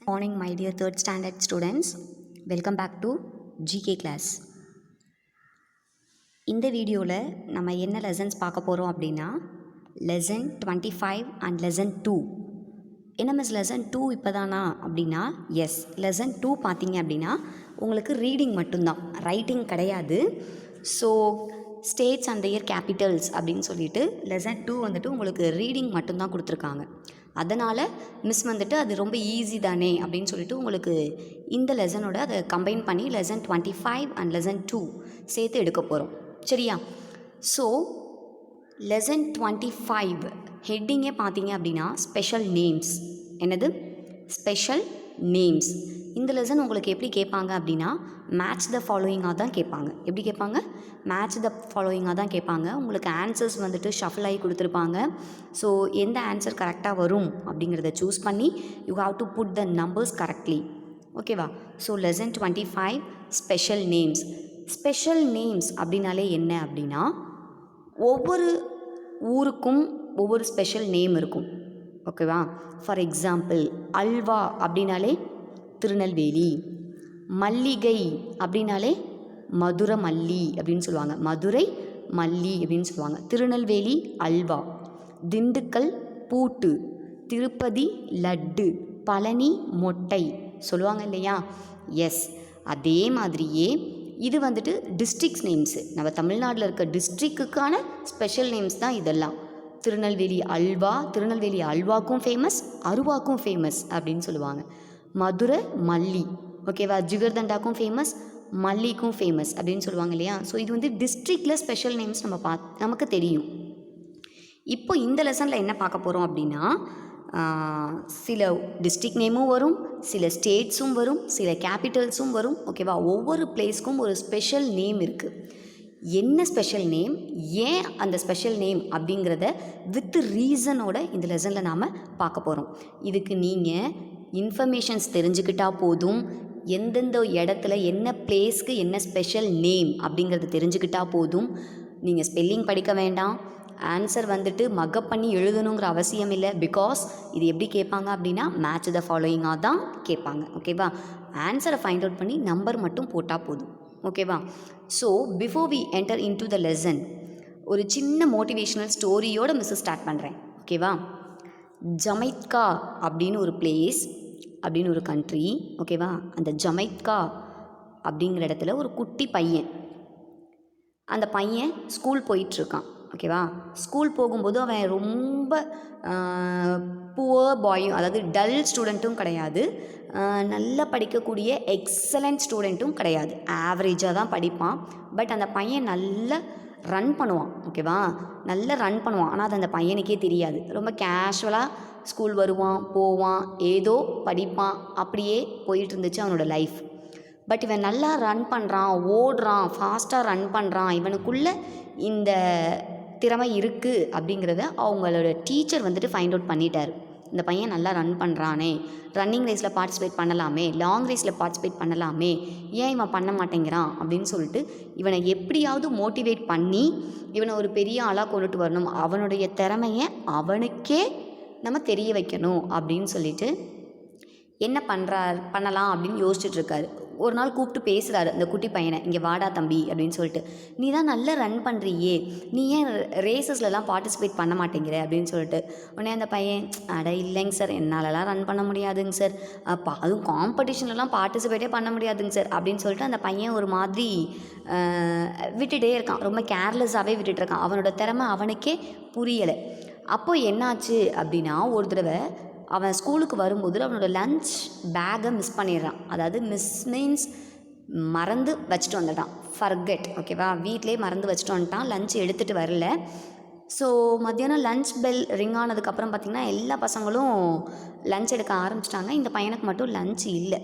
Morning, my dear third standard students. Welcome back to GK class. இந்த வீடியோவில் நம்ம என்ன லெசன்ஸ் பார்க்க போகிறோம் அப்படின்னா லெசன் 25 அண்ட் லெசன் 2. என்ன மிஸ் லெசன் 2 இப்போ தானா அப்படின்னா எஸ், லெசன் 2 பார்த்தீங்க அப்படின்னா உங்களுக்கு ரீடிங் மட்டும்தான், ரைட்டிங் கிடையாது. So states and year Capitals அப்படின்னு சொல்லிட்டு லெசன் 2 வந்துட்டு உங்களுக்கு ரீடிங் மட்டும்தான் கொடுத்துருக்காங்க. அதனால் மிஸ் வந்துட்டு அது ரொம்ப ஈஸி தானே அப்படின்னு சொல்லிட்டு உங்களுக்கு இந்த லெசனோட அதை கம்பைன் பண்ணி லெசன் 25 அண்ட் லெசன் 2 சேர்த்து எடுக்க போகிறோம், சரியா? ஸோ லெசன் 25 ஹெட்டிங்கே பார்த்தீங்க அப்படின்னா ஸ்பெஷல் நேம்ஸ். என்னது? Special names. இந்த லெசன் உங்களுக்கு எப்படி கேட்பாங்க அப்படின்னா மேட்ச் த ஃபாலோயிங்காக தான் கேட்பாங்க. எப்படி கேட்பாங்க? மேட்ச் த ஃபாலோயிங்காக தான் கேட்பாங்க. உங்களுக்கு ஆன்சர்ஸ் வந்துட்டு ஷஃபில் ஆகி கொடுத்துருப்பாங்க. ஸோ எந்த ஆன்சர் கரெக்டாக வரும் அப்படிங்கிறத சூஸ் பண்ணி you have to put the numbers correctly, ஓகேவா? So lesson 25 special names. Special names அப்படின்னாலே என்ன அப்படின்னா ஒவ்வொரு ஊருக்கும் ஒவ்வொரு ஸ்பெஷல் நேம் இருக்கும், ஓகேவா? ஃபார் எக்ஸாம்பிள் அல்வா அப்படின்னாலே திருநெல்வேலி, மல்லிகை அப்படின்னாலே மதுரை மல்லி அப்படின்னு சொல்லுவாங்க, மதுரை மல்லி அப்படின்னு சொல்லுவாங்க. திருநெல்வேலி அல்வா, திண்டுக்கல் பூட்டு, திருப்பதி லட்டு, பழனி மொட்டை சொல்லுவாங்க இல்லையா? எஸ், அதே மாதிரியே இது வந்துட்டு டிஸ்ட்ரிக்ஸ் நேம்ஸு. நம்ம தமிழ்நாட்டில் இருக்க டிஸ்ட்ரிக்குக்கான ஸ்பெஷல் நேம்ஸ் தான் இதெல்லாம். திருநெல்வேலி அல்வா, திருநெல்வேலி அல்வாக்கும் ஃபேமஸ், அருவாக்கும் ஃபேமஸ் அப்படின்னு சொல்லுவாங்க. மதுரை மல்லி, ஓகேவா? ஜிகர்தண்டாக்கும் ஃபேமஸ், மல்லிக்கும் ஃபேமஸ் அப்படின்னு சொல்லுவாங்க இல்லையா? ஸோ இது வந்து டிஸ்ட்ரிக்டில் ஸ்பெஷல் நேம்ஸ் நமக்கு தெரியும். இப்போ இந்த லெசனில் என்ன பார்க்க போகிறோம் அப்படின்னா சில டிஸ்ட்ரிக்ட் நேமும் வரும், சில ஸ்டேட்ஸும் வரும், சில கேபிட்டல்ஸும் வரும், ஓகேவா? ஒவ்வொரு பிளேஸ்க்கும் ஒரு ஸ்பெஷல் நேம் இருக்குது. என்ன ஸ்பெஷல் நேம், ஏன் அந்த ஸ்பெஷல் நேம் அப்படிங்கிறத வித் ரீசனோட இந்த லெசனில் நாம் பார்க்க போகிறோம். இதுக்கு நீங்கள் இன்ஃபர்மேஷன்ஸ் தெரிஞ்சுக்கிட்டால் போதும். எந்தெந்த இடத்துல என்ன பிளேஸ்க்கு என்ன ஸ்பெஷல் நேம் அப்படிங்கிறது தெரிஞ்சுக்கிட்டால் போதும். நீங்கள் ஸ்பெல்லிங் படிக்க வேண்டாம், ஆன்சர் வந்துட்டு மக்கப் பண்ணி எழுதணுங்கிற அவசியம் இல்லை. பிகாஸ் இது எப்படி கேட்பாங்க அப்படின்னா மேட்ச் த ஃபாலோயிங்காக தான் கேட்பாங்க, ஓகேவா? ஆன்சரை ஃபைண்ட் அவுட் பண்ணி நம்பர் மட்டும் போட்டால் போதும், ஓகேவா? So before we enter into the lesson ஒரு சின்ன மோட்டிவேஷ்னல் ஸ்டோரியோட மிஸ் ஸ்டார்ட் பண்ணுறேன், ஓகேவா? ஜமைக்கா அப்படின்னு ஒரு பிளேஸ், அப்படின்னு ஒரு கண்ட்ரி, ஓகேவா? அந்த ஜமைக்கா அப்படிங்கிற இடத்துல ஒரு குட்டி பையன், அந்த பையன் ஸ்கூல் போயிட்டுருக்கான், ஓகேவா? ஸ்கூல் போகும்போது அவன் ரொம்ப புவர் பாயும், அதாவது டல் ஸ்டூடெண்ட்டும் கிடையாது, நல்லா படிக்கக்கூடிய எக்ஸலண்ட் ஸ்டூடெண்ட்டும் கிடையாது, ஆவரேஜாக தான் படிப்பான். பட் அந்த பையன் நல்லா ரன் பண்ணுவான், ஓகேவா? நல்லா ரன் பண்ணுவான். ஆனால் அது அந்த பையனுக்கே தெரியாது. ரொம்ப கேஷுவலாக ஸ்கூல் வருவான், போவான், ஏதோ படிப்பான், அப்படியே போயிட்டு இருந்துச்சு அவனோட லைஃப். பட் இவன் நல்லா ரன் பண்ணுறான், ஓடுறான், ஃபாஸ்ட்டாக ரன் பண்ணுறான், இவனுக்குள்ளே இந்த திறமை இருக்குது அப்படிங்கிறத அவங்களோட டீச்சர் வந்துட்டு ஃபைண்ட் அவுட் பண்ணிட்டார். இந்த பையன் நல்லா ரன் பண்ணுறானே, ரன்னிங் ரேஸில் பார்ட்டிசிபேட் பண்ணலாமே, லாங் ரேஸில் பார்ட்டிசிபேட் பண்ணலாமே, ஏன் இவன் பண்ண மாட்டேங்கிறான் அப்படின்னு சொல்லிட்டு இவனை எப்படியாவது மோட்டிவேட் பண்ணி இவனை ஒரு பெரிய ஆளாக கொண்டுட்டு வரணும், அவனுடைய திறமையை அவனுக்கே நம்ம தெரிய வைக்கணும் அப்படின்னு சொல்லிட்டு என்ன பண்ணலாம் அப்படின்னு யோசிச்சுட்ருக்காரு. ஒரு நாள் கூப்பிட்டு பேசுகிறாரு அந்த குட்டி பையனை, இங்கே வாடா தம்பி அப்படின்னு சொல்லிட்டு, நீ தான் நல்லா ரன் பண்ணுறியே, நீ ஏன் ரேசஸ்லலாம் பார்ட்டிசிபேட் பண்ண மாட்டேங்கிற அப்படின்னு சொல்லிட்டு. உடனே அந்த பையன், அட இல்லைங்க சார், என்னாலலாம் ரன் பண்ண முடியாதுங்க சார், அதுவும் காம்படிஷன்லலாம் பார்ட்டிசிபேட்டே பண்ண முடியாதுங்க சார் அப்படின்னு சொல்லிட்டு அந்த பையன் ஒரு மாதிரி விட்டுகிட்டே இருக்கான், ரொம்ப கேர்லெஸ்ஸாகவே விட்டுட்டு இருக்கான். அவனோட திறமை அவனுக்கே புரியலை. அப்போது என்னாச்சு அப்படின்னா ஒரு தடவை அவன் ஸ்கூலுக்கு வரும்போது அவனோட லன்ச் பேக்கை மிஸ் பண்ணிடுறான். அதாவது மிஸ் மீன்ஸ் மறந்து வச்சுட்டு வந்துட்டான், ஃபர்கெட், ஓகேவா? வீட்டிலே மறந்து வச்சுட்டு வந்துட்டான், லன்ச் எடுத்துகிட்டு வரல. ஸோ மத்தியானம் லன்ச் பெல் ரிங் ஆனதுக்கப்புறம் பார்த்திங்கன்னா எல்லா பசங்களும் லன்ச் எடுக்க ஆரம்பிச்சிட்டாங்க, இந்த பையனுக்கு மட்டும் லன்ச் இல்லை.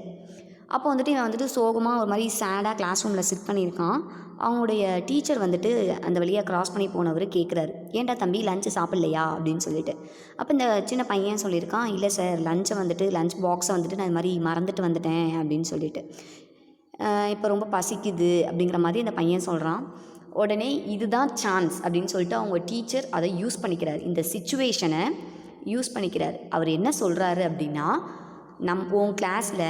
அப்போ வந்துட்டு இவன் வந்துட்டு சோகமாக ஒரு மாதிரி சேடாக கிளாஸ் ரூமில் சிட் பண்ணியிருக்கான். அவங்களுடைய டீச்சர் வந்துட்டு அந்த வழியாக க்ராஸ் பண்ணி போனவர் கேட்குறாரு, ஏன்டா தம்பி லஞ்சு சாப்பிட்லையா அப்படின்னு சொல்லிட்டு. அப்போ இந்த சின்ன பையன் சொல்லியிருக்கான், இல்லை சார் லஞ்ச் பாக்ஸை வந்துட்டு நான் இது மாதிரி மறந்துட்டு வந்துட்டேன் அப்படின்னு சொல்லிட்டு, இப்போ ரொம்ப பசிக்குது அப்படிங்கிற மாதிரி அந்த பையன் சொல்கிறான். உடனே இதுதான் சான்ஸ் அப்படின்னு சொல்லிட்டு அவங்க டீச்சர் அதை யூஸ் பண்ணிக்கிறார், இந்த சிச்சுவேஷனை யூஸ் பண்ணிக்கிறார். அவர் என்ன சொல்கிறாரு அப்படின்னா, உன் கிளாஸில்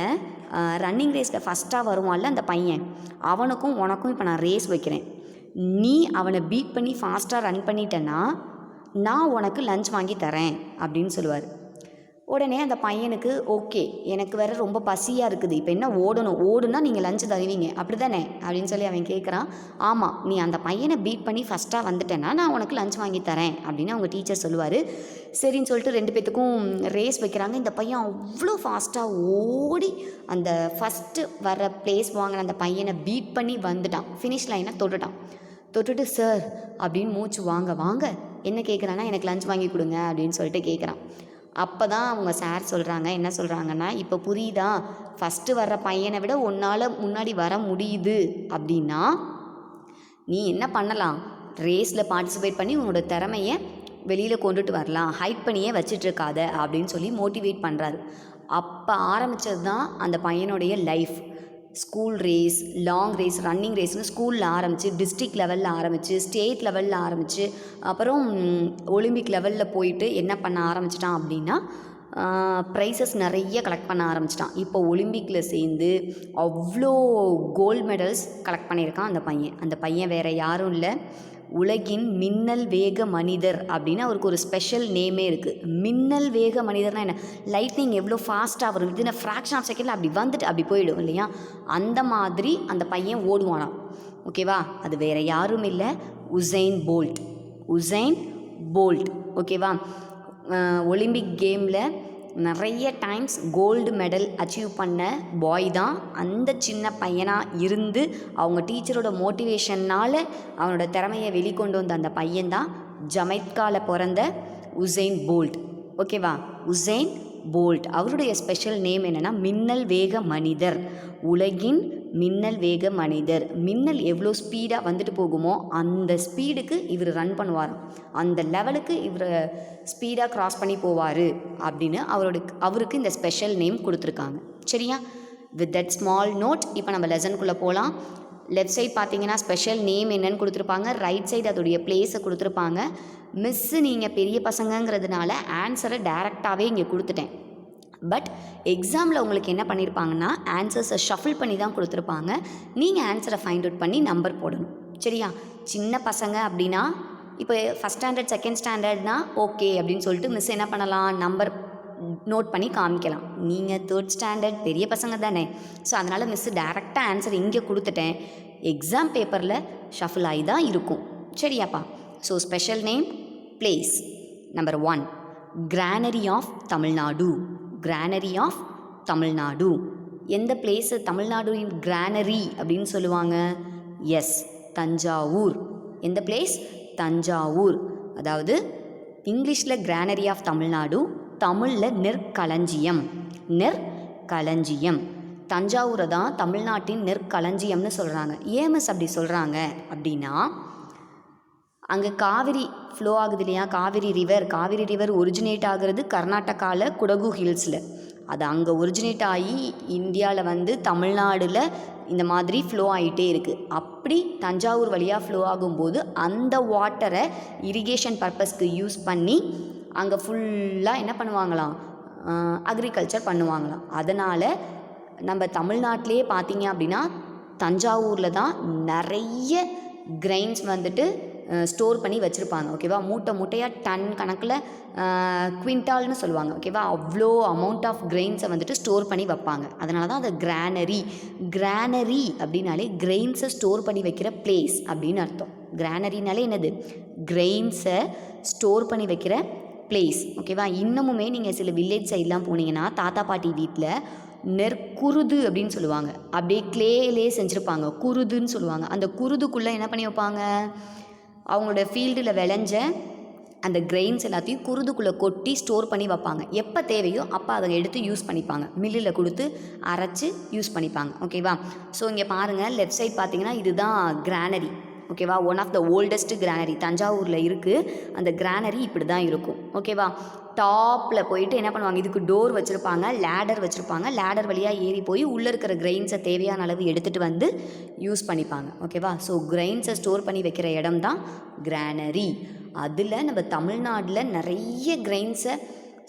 ரன்னிங் ரேஸில் ஃபஸ்ட்டாக வருவான்ல அந்த பையன், அவனுக்கும் உனக்கும் இப்போ நான் ரேஸ் வைக்கிறேன். நீ அவனை பீட் பண்ணி ஃபாஸ்ட்டாக ரன் பண்ணிட்டேன்னா நான் உனக்கு லஞ்ச் வாங்கி தரேன் அப்படின்னு சொல்லுவார். உடனே அந்த பையனுக்கு ஓகே, எனக்கு வேறு ரொம்ப பசியாக இருக்குது, இப்போ என்ன ஓடுனா நீங்கள் லஞ்சு தருவீங்க அப்படி தானே அப்படின்னு சொல்லி அவன் கேட்குறான். ஆமாம், நீ அந்த பையனை பீட் பண்ணி ஃபஸ்ட்டாக வந்துட்டேன்னா நான் உனக்கு லஞ்ச் வாங்கி தரேன் அப்படின்னு அவங்க டீச்சர் சொல்லுவார். சரின்னு சொல்லிட்டு 2 பேத்துக்கும் ரேஸ் வைக்கிறாங்க. இந்த பையன் அவ்வளோ ஃபாஸ்ட்டாக ஓடி அந்த ஃபஸ்ட்டு வர ப்ளேஸ் வாங்கின அந்த பையனை பீட் பண்ணி வந்துட்டான். ஃபினிஷ் லைனை தொட்டுட்டு சார் அப்படின்னு மூச்சு வாங்க என்ன கேட்குறான்னா எனக்கு லஞ்ச் வாங்கி கொடுங்க அப்படின்னு சொல்லிட்டு கேட்குறான். அப்போ தான் அவங்க சார் என்ன சொல்கிறாங்கன்னா, இப்போ புரியுதா, ஃபஸ்ட்டு வர்ற பையனை விட உன்னால் முன்னாடி வர முடியுது அப்படின்னா நீ என்ன பண்ணலாம், ரேஸில் பார்ட்டிசிபேட் பண்ணி உன்னோட திறமையை வெளியில் கொண்டுட்டு வரலாம், ஹைட் பண்ணியே வச்சிட்ருக்காத அப்படின்னு சொல்லி மோட்டிவேட் பண்ணுறாரு. அப்போ ஆரம்பித்தது தான் அந்த பையனுடைய life. School race, long race, running ரேஸ்னு ஸ்கூலில் ஆரம்பித்து, டிஸ்ட்ரிக்ட் லெவலில் ஆரம்பித்து, ஸ்டேட் லெவலில் ஆரம்பித்து, அப்புறம் ஒலிம்பிக் லெவலில் போயிட்டு என்ன பண்ண ஆரம்பிச்சிட்டான் அப்படின்னா ப்ரைஸஸ் நிறைய கலெக்ட் பண்ண ஆரம்பிச்சிட்டான். இப்போ ஒலிம்பிக்கில் சேர்ந்து அவ்வளோ கோல்டு மெடல்ஸ் கலெக்ட் பண்ணியிருக்கான் அந்த பையன் வேறு யாரும் இல்லை, உலகின் மின்னல் வேக மனிதர் அப்படின்னு அவருக்கு ஒரு ஸ்பெஷல் நேமே இருக்குது. மின்னல் வேக மனிதர்னால் என்ன, லைட்னிங் எவ்வளோ ஃபாஸ்ட்டாக வரும், வித்தின் ஃப்ராக்ஷன் ஆஃப் செகண்டில் அப்படி வந்துட்டு அப்படி போயிடும் இல்லையா, அந்த மாதிரி அந்த பையன் ஓடுவானாம். ஓகேவா, அது வேறு யாரும் இல்லை, உசைன் போல்ட். ஓகேவா, ஒலிம்பிக் கேமில் நிறைய டைம்ஸ் கோல்டு மெடல் அச்சீவ் பண்ண பாய் தான். அந்த சின்ன பையனாக இருந்து அவங்க டீச்சரோட மோட்டிவேஷன்னால் அவனோட திறமையை வெளிக்கொண்டு வந்த அந்த பையன்தான் ஜமைக்காவில் பிறந்த உசைன் போல்ட். ஓகேவா, உசைன் போல்ட் அவருடைய ஸ்பெஷல் நேம் என்னென்னா மின்னல் வேக மனிதர், உலகின் மின்னல் வேக மனிதர். மின்னல் எவ்வளோ ஸ்பீடாக வந்துட்டு போகுமோ அந்த ஸ்பீடுக்கு இவர் ரன் பண்ணுவார், அந்த லெவலுக்கு இவர் ஸ்பீடாக க்ராஸ் பண்ணி போவார் அப்படின்னு அவருக்கு இந்த ஸ்பெஷல் நேம் கொடுத்துருக்காங்க. சரியா, வித் தட் ஸ்மால் நோட் இப்போ நம்ம லெசனுக்குள்ளே போகலாம். லெஃப்ட் சைட் பார்த்தீங்கன்னா ஸ்பெஷல் நேம் என்னன்னு கொடுத்துருப்பாங்க, ரைட் சைடு அதோடைய பிளேஸை கொடுத்துருப்பாங்க. மிஸ்ஸு நீங்கள் பெரிய பசங்கங்கிறதுனால ஆன்சரை டைரெக்டாகவே இங்கே கொடுத்துட்டேன். பட் எக்ஸாமில் உங்களுக்கு என்ன பண்ணியிருப்பாங்கன்னா ஆன்சர்ஸை ஷஃபிள் பண்ணி தான் கொடுத்துருப்பாங்க. நீங்கள் ஆன்சரை ஃபைண்ட் அவுட் பண்ணி நம்பர் போடணும். சரியா, சின்ன பசங்க அப்படின்னா இப்போ ஃபஸ்ட் ஸ்டாண்டர்ட் செகண்ட் ஸ்டாண்டர்ட்னா ஓகே அப்படின்னு சொல்லிட்டு மிஸ் என்ன பண்ணலாம், நம்பர் நோட் பண்ணி காமிக்கலாம். நீங்கள் தேர்ட் ஸ்டாண்டர்ட் பெரிய பசங்க தானே, ஸோ அதனால் மிஸ்ஸு டைரெக்டாக ஆன்சர் இங்கே கொடுத்துட்டேன், எக்ஸாம் பேப்பரில் ஷஃபிள் ஆகி தான் இருக்கும். சரியாப்பா, so special name place. Number 1 granary of Tamil Nadu. எந்த பிளேஸு தமிழ்நாடுவின் கிரானரி அப்படின்னு சொல்லுவாங்க? எஸ், தஞ்சாவூர். எந்த பிளேஸ்? தஞ்சாவூர். அதாவது இங்கிலீஷில் கிரானரி ஆஃப் தமிழ்நாடு, தமிழில் நெற்களஞ்சியம். தஞ்சாவூரை தான் தமிழ்நாட்டின் நெற்களஞ்சியம்னு சொல்கிறாங்க. ஏன் மிஸ் அப்படி சொல்கிறாங்க அப்படின்னா, அங்கே காவிரி ஃப்ளோ ஆகுது இல்லையா, காவிரி ரிவர் ஒரிஜினேட் ஆகிறது கர்நாடகாவில் குடகு ஹில்ஸில். அது அங்கே ஒரிஜினேட் ஆகி இந்தியாவில் வந்து தமிழ்நாடில் இந்த மாதிரி ஃப்ளோ ஆகிட்டே இருக்குது. அப்படி தஞ்சாவூர் வழியாக ஃப்ளோ ஆகும்போது அந்த வாட்டரை இரிகேஷன் பர்பஸ்க்கு யூஸ் பண்ணி அங்கே ஃபுல்லாக என்ன பண்ணுவாங்களாம், அக்ரிகல்ச்சர் பண்ணுவாங்களாம். அதனால் நம்ம தமிழ்நாட்டிலே பார்த்தீங்க அப்படின்னா தஞ்சாவூரில் தான் நிறைய கிரெயின்ஸ் வந்துட்டு ஸ்டோர் பண்ணி வச்சுருப்பாங்க. ஓகேவா, மூட்டையாக டன் கணக்கில் குவிண்டால்னு சொல்லுவாங்க. ஓகேவா, அவ்வளோ அமௌண்ட் ஆஃப் கிரெயின்ஸை வந்துட்டு ஸ்டோர் பண்ணி வைப்பாங்க. அதனால தான் அது கிரானரி அப்படின்னாலே கிரெயின்ஸை ஸ்டோர் பண்ணி வைக்கிற பிளேஸ் அப்படின்னு அர்த்தம். கிரானரினாலே என்னது, கிரெயின்ஸை ஸ்டோர் பண்ணி வைக்கிற பிளேஸ். ஓகேவா, இன்னமுமே நீங்கள் சில வில்லேஜ் சைட்லாம் போனீங்கன்னா தாத்தா பாட்டி வீட்டில் நெற்குருது அப்படின்னு சொல்லுவாங்க, அப்படியே கிளேலே செஞ்சுருப்பாங்க, குருதுன்னு சொல்லுவாங்க. அந்த குருதுக்குள்ளே என்ன பண்ணி வைப்பாங்க, அவங்களோட ஃபீல்டில் விளைஞ்ச அந்த கிரெயின்ஸ் எல்லாத்தையும் குருதுக்குள்ளே கொட்டி ஸ்டோர் பண்ணி வைப்பாங்க. எப்போ தேவையோ அப்போ அதை எடுத்து யூஸ் பண்ணிப்பாங்க, மில்லில் கொடுத்து அரைச்சி யூஸ் பண்ணிப்பாங்க. ஓகேவா, ஸோ இங்கே பாருங்கள் லெஃப்ட் சைட் பார்த்தீங்கன்னா இதுதான் கிரானரி. ஓகேவா, one of the oldest granary தஞ்சாவூரில் இருக்குது. அந்த கிரானரி இப்படி தான் இருக்கும். ஓகேவா, டாப்பில் போயிட்டு என்ன பண்ணுவாங்க, இதுக்கு டோர் வச்சுருப்பாங்க, லேடர் வச்சுருப்பாங்க, லேடர் வழியாக ஏறி போய் உள்ளே இருக்கிற கிரெயின்ஸை தேவையான அளவு எடுத்துகிட்டு வந்து யூஸ் பண்ணிப்பாங்க. ஓகேவா, ஸோ கிரெயின்ஸை ஸ்டோர் பண்ணி வைக்கிற இடம் தான் கிரானரி. அதில் நம்ம தமிழ்நாட்டில் நிறைய கிரெயின்ஸை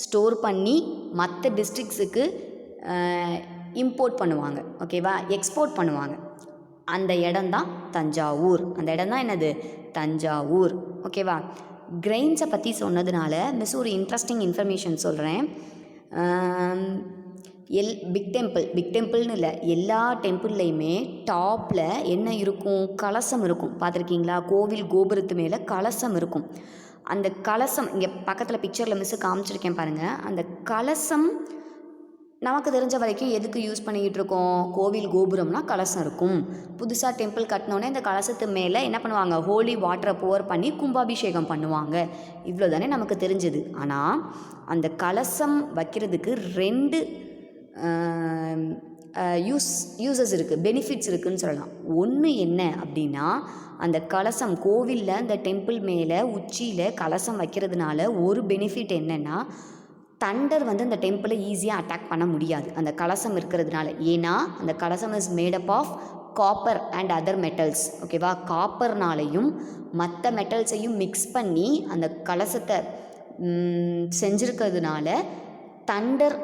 ஸ்டோர் பண்ணி மற்ற டிஸ்ட்ரிக்ஸுக்கு இம்போர்ட் பண்ணுவாங்க, ஓகேவா, எக்ஸ்போர்ட் பண்ணுவாங்க. அந்த இடம் தான் தஞ்சாவூர். அந்த இடம் தான் என்னது? தஞ்சாவூர். ஓகேவா. கிரெயின்ஸை பற்றி சொன்னதுனால மிஸ் ஒரு இன்ட்ரெஸ்டிங் இன்ஃபர்மேஷன் சொல்கிறேன். பிக் டெம்பிள்னு இல்லை, எல்லா டெம்பிள்லையுமே டாப்பில் என்ன இருக்கும்? கலசம் இருக்கும். பார்த்துருக்கீங்களா? கோவில் கோபுரத்து மேலே கலசம் இருக்கும். அந்த கலசம் இங்கே பக்கத்தில் பிக்சரில் மிஸ்ஸு காமிச்சிருக்கேன் பாருங்கள். அந்த கலசம் நமக்கு தெரிஞ்ச வரைக்கும் எதுக்கு யூஸ் பண்ணிக்கிட்டு இருக்கோம்? கோவில் கோபுரம்னா கலசம் இருக்கும். புதுசாக டெம்பிள் கட்டினோன்னே இந்த கலசத்து மேலே என்ன பண்ணுவாங்க? ஹோலி வாட்டரை போர் பண்ணி கும்பாபிஷேகம் பண்ணுவாங்க. இவ்வளோ தானே நமக்கு தெரிஞ்சது. ஆனால் அந்த கலசம் வைக்கிறதுக்கு 2 யூசஸ் இருக்குது, பெனிஃபிட்ஸ் இருக்குதுன்னு சொல்லலாம். ஒன்று என்ன அப்படின்னா, அந்த கலசம் கோவிலில் அந்த டெம்பிள் மேலே உச்சியில் கலசம் வைக்கிறதுனால ஒரு பெனிஃபிட் என்னென்னா, தண்டர் அந்த டெம்பிளை ஈஸியாக அட்டாக் பண்ண முடியாது அந்த கலசம் இருக்கிறதுனால. ஏன்னா அந்த கலசம் is made up of copper and other metals. ஓகேவா. காப்பர்னாலையும் மற்ற மெட்டல்ஸையும் மிக்ஸ் பண்ணி அந்த கலசத்தை செஞ்சுருக்கிறதுனால தண்டர்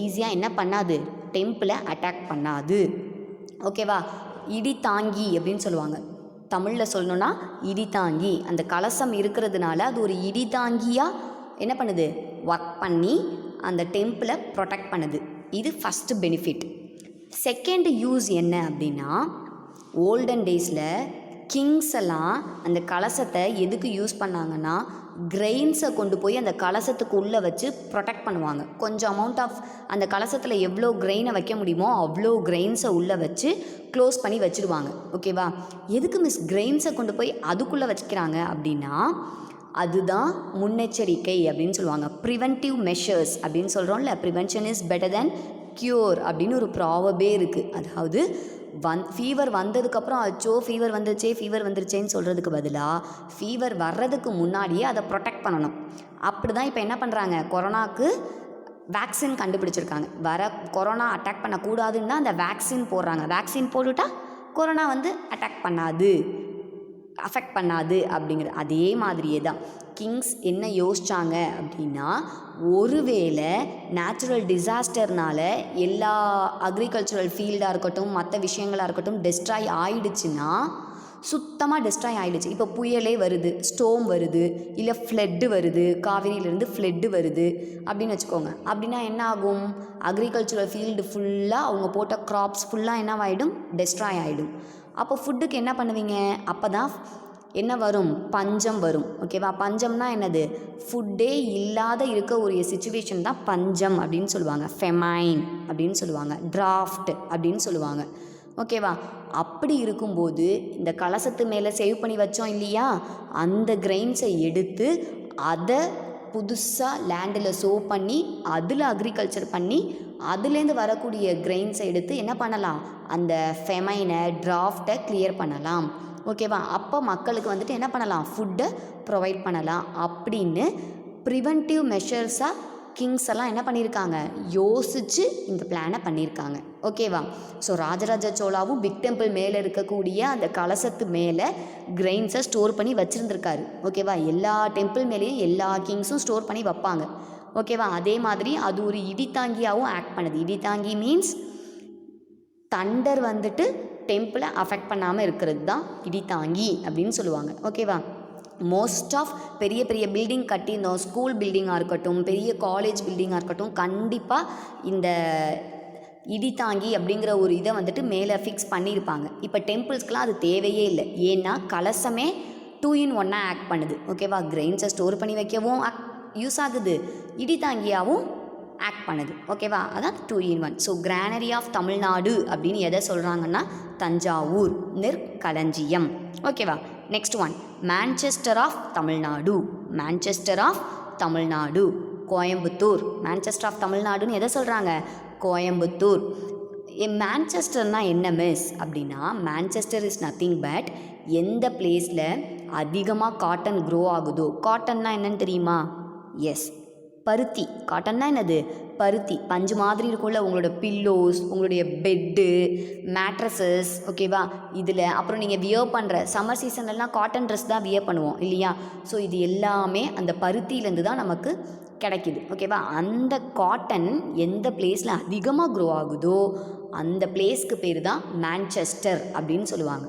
ஈஸியாக என்ன பண்ணாது? டெம்பிளை அட்டாக் பண்ணாது. ஓகேவா. இடி தாங்கி அப்படின்னு சொல்லுவாங்க. தமிழில் சொல்லணுன்னா இடி தாங்கி. அந்த கலசம் இருக்கிறதுனால அது ஒரு இடி தாங்கியாக என்ன பண்ணுது? ஒர்க் பண்ணி அந்த டெம்பிளை ப்ரொடெக்ட் பண்ணுது. இது ஃபஸ்ட்டு பெனிஃபிட். செகண்ட் யூஸ் என்ன அப்படின்னா, ஓல்டன் டேஸில் கிங்ஸ் எல்லாம் அந்த கலசத்தை எதுக்கு யூஸ் பண்ணாங்கன்னா, கிரெயின்ஸை கொண்டு போய் அந்த கலசத்துக்கு உள்ளே வச்சு ப்ரொடெக்ட் பண்ணுவாங்க. கொஞ்சம் அமௌண்ட் ஆஃப் அந்த கலசத்தில் எவ்வளோ கிரெயினை வைக்க முடியுமோ அவ்வளோ கிரெயின்ஸை உள்ளே வச்சு க்ளோஸ் பண்ணி வச்சுருவாங்க. ஓகேவா. எதுக்கு மிஸ் கிரெயின்ஸை கொண்டு போய் அதுக்குள்ளே வச்சுக்கிறாங்க அப்படின்னா, அதுதான் முன்னெச்சரிக்கை அப்படின்னு சொல்லுவாங்க. ப்ரிவென்டிவ் மெஷர்ஸ் அப்படின்னு சொல்கிறோம்ல. Prevention is better then cure அப்படின்னு ஒரு ப்ராவபே இருக்குது. அதாவது ஃபீவர் வந்ததுக்கப்புறம் அச்சோ ஃபீவர் வந்துருச்சேன்னு சொல்கிறதுக்கு பதிலாக ஃபீவர் வர்றதுக்கு முன்னாடியே அதை ப்ரொடெக்ட் பண்ணணும். அப்படி தான் இப்போ என்ன பண்ணுறாங்க? கொரோனாவுக்கு வேக்சின் கண்டுபிடிச்சிருக்காங்க. கொரோனா அட்டாக் பண்ணக்கூடாதுன்னா அந்த வேக்சின் போடுறாங்க. வேக்சின் போட்டுவிட்டால் கொரோனா அட்டாக் பண்ணாது, அஃபெக்ட் பண்ணாது அப்படிங்கிறது. அதே மாதிரியே தான் கிங்ஸ் என்ன யோசித்தாங்க அப்படின்னா, ஒருவேளை நேச்சுரல் டிசாஸ்டர்னால எல்லா அக்ரிகல்ச்சுரல் ஃபீல்டாக இருக்கட்டும் மற்ற விஷயங்களாக இருக்கட்டும் டெஸ்ட்ராய் ஆயிடுச்சுன்னா, சுத்தமாக டெஸ்ட்ராய் ஆகிடுச்சு. இப்போ புயலே வருது, ஸ்டோம் வருது, இல்லை ஃப்ளட்டு வருது, காவிரியிலேருந்து ஃப்ளட்டு வருது அப்படின்னு வச்சுக்கோங்க. அப்படின்னா என்ன ஆகும்? அக்ரிகல்ச்சுரல் ஃபீல்டு ஃபுல்லாக அவங்க போட்ட க்ராப்ஸ் ஃபுல்லாக என்னவாயிடும்? டெஸ்ட்ராய் ஆகிடும். அப்போ ஃபுட்டுக்கு என்ன பண்ணுவீங்க? அப்போ தான் என்ன வரும்? பஞ்சம் வரும். ஓகேவா. பஞ்சம்னா என்னது? ஃபுட்டே இல்லாத இருக்க ஒரு சிச்சுவேஷன் தான் பஞ்சம் அப்படின்னு சொல்லுவாங்க. ஃபெமைன் அப்படின்னு சொல்லுவாங்க. டிராஃப்ட் அப்படின்னு சொல்லுவாங்க. ஓகேவா. அப்படி இருக்கும்போது இந்த கலசத்து மேலே சேவ் பண்ணி வச்சோம் இல்லையா, அந்த கிரெயின்ஸை எடுத்து அதை புதுசாக லேண்டில் சோ பண்ணி அதில் அக்ரிகல்ச்சர் பண்ணி அதுலேருந்து வரக்கூடிய கிரெயின்ஸை எடுத்து என்ன பண்ணலாம்? அந்த ஃபெமைனை டிராஃப்டை கிளியர் பண்ணலாம். ஓகேவா. அப்போ மக்களுக்கு என்ன பண்ணலாம்? ஃபுட்டை ப்ரொவைட் பண்ணலாம் அப்படின்னு ப்ரிவென்டிவ் மெஷர்ஸாக கிங்ஸ் எல்லாம் என்ன பண்ணியிருக்காங்க? யோசித்து இந்த பிளானை பண்ணியிருக்காங்க. ஓகேவா. ஸோ ராஜராஜ சோழாவும் பிக் டெம்பிள் மேலே இருக்கக்கூடிய அந்த கலசத்து மேலே கிரெயின்ஸை ஸ்டோர் பண்ணி வச்சுருந்துருக்காரு. ஓகேவா. எல்லா டெம்பிள் மேலேயும் எல்லா கிங்ஸும் ஸ்டோர் பண்ணி வைப்பாங்க. ஓகேவா. அதே மாதிரி அது ஒரு இடித்தாங்கியாகவும் ஆக்ட் பண்ணுது. இடித்தாங்கி மீன்ஸ் தண்டர் டெம்பிளை அஃபெக்ட் பண்ணாமல் இருக்கிறது தான் இடித்தாங்கி அப்படின்னு சொல்லுவாங்க. ஓகேவா. மோஸ்ட் ஆஃப் பெரிய பெரிய பில்டிங் கட்டியிருந்தோம், ஸ்கூல் பில்டிங்காக இருக்கட்டும், பெரிய காலேஜ் பில்டிங்காக இருக்கட்டும், கண்டிப்பாக இந்த இடித்தாங்கி அப்படிங்கிற ஒரு இதை மேலே ஃபிக்ஸ் பண்ணியிருப்பாங்க. இப்போ டெம்பிள்ஸ்க்கெலாம் அது தேவையே இல்லை. ஏன்னா கலசமே 2 in 1 ஆக்ட் பண்ணுது. ஓகேவா. கிரெயின்ஸை ஸ்டோர் பண்ணி வைக்கவும் யூஸ் ஆகுது, இடித்தாங்கியாகவும் ஆக்ட் பண்ணுது. ஓகேவா. அதான் 2 in 1. So granary of Tamil Nadu அப்படின்னு எதை சொல்கிறாங்கன்னா தஞ்சாவூர் நெற்களஞ்சியம். ஓகேவா. Next one Manchester of Tamil Nadu. Manchester of Tamil Nadu Coimbatore. Manchester of தமிழ்நாடுன்னு எதை சொல்கிறாங்க? கோயம்புத்தூர். மான்செஸ்டர்னால் என்ன மிஸ் அப்படின்னா, மான்செஸ்டர் இஸ் நத்திங் பட் எந்த பிளேஸில் அதிகமாக காட்டன் க்ரோ ஆகுதோ. காட்டன்னா என்னன்னு தெரியுமா? எஸ், பருத்தி. காட்டன்னா என்னது? பருத்தி. பஞ்சு மாதிரி இருக்கும்ல உங்களோட பில்லோஸ், உங்களுடைய பெட்டு, மேட்ரஸஸ். ஓகேவா. இதில் அப்புறம் நீங்கள் வியர் பண்ணுற சம்மர் சீசன்லலாம் காட்டன் ட்ரெஸ் தான் வியர் பண்ணுவோம் இல்லையா. ஸோ இது எல்லாமே அந்த பருத்தியிலேருந்து தான் நமக்கு கிடைக்குது. ஓகேவா? அந்த காட்டன் எந்த பிளேஸில் அதிகமாக க்ரோ ஆகுதோ அந்த பிளேஸ்க்கு பேர் தான் மான்செஸ்டர் அப்படின்னு சொல்லுவாங்க.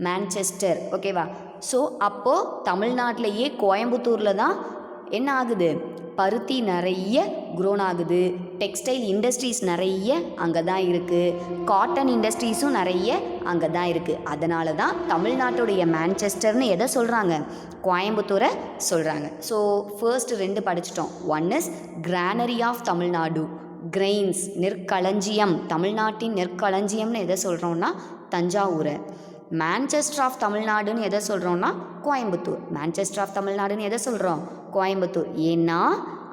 மான்செஸ்டர். ஓகேவா? ஸோ அப்போது தமிழ்நாட்டிலேயே கோயம்புத்தூரில் தான் என்ன ஆகுது, பருத்தி நிறைய க்ரோன் ஆகுது. டெக்ஸ்டைல் இண்டஸ்ட்ரீஸ் நிறைய அங்கே தான் இருக்குது. காட்டன் இண்டஸ்ட்ரீஸும் நிறைய அங்கே தான் இருக்குது. அதனால தான் தமிழ்நாட்டுடைய மான்செஸ்டர்னு எதை சொல்கிறாங்க, கோயம்புத்தூரை சொல்கிறாங்க. ஸோ ஃபர்ஸ்ட் 2 படிச்சிட்டோம். One is granary of Tamil Nadu, grains நெற்களஞ்சியம், தமிழ்நாட்டின் நெற்களஞ்சியம்னு எதை சொல்கிறோன்னா தஞ்சாவூரை. மான்செஸ்டர் ஆஃப் தமிழ்நாடுன்னு எதை சொல்கிறோன்னா கோயம்புத்தூர். மான்செஸ்டர் ஆஃப் தமிழ்நாடுன்னு எதை சொல்கிறோம், கோயம்புத்தூர். ஏன்னா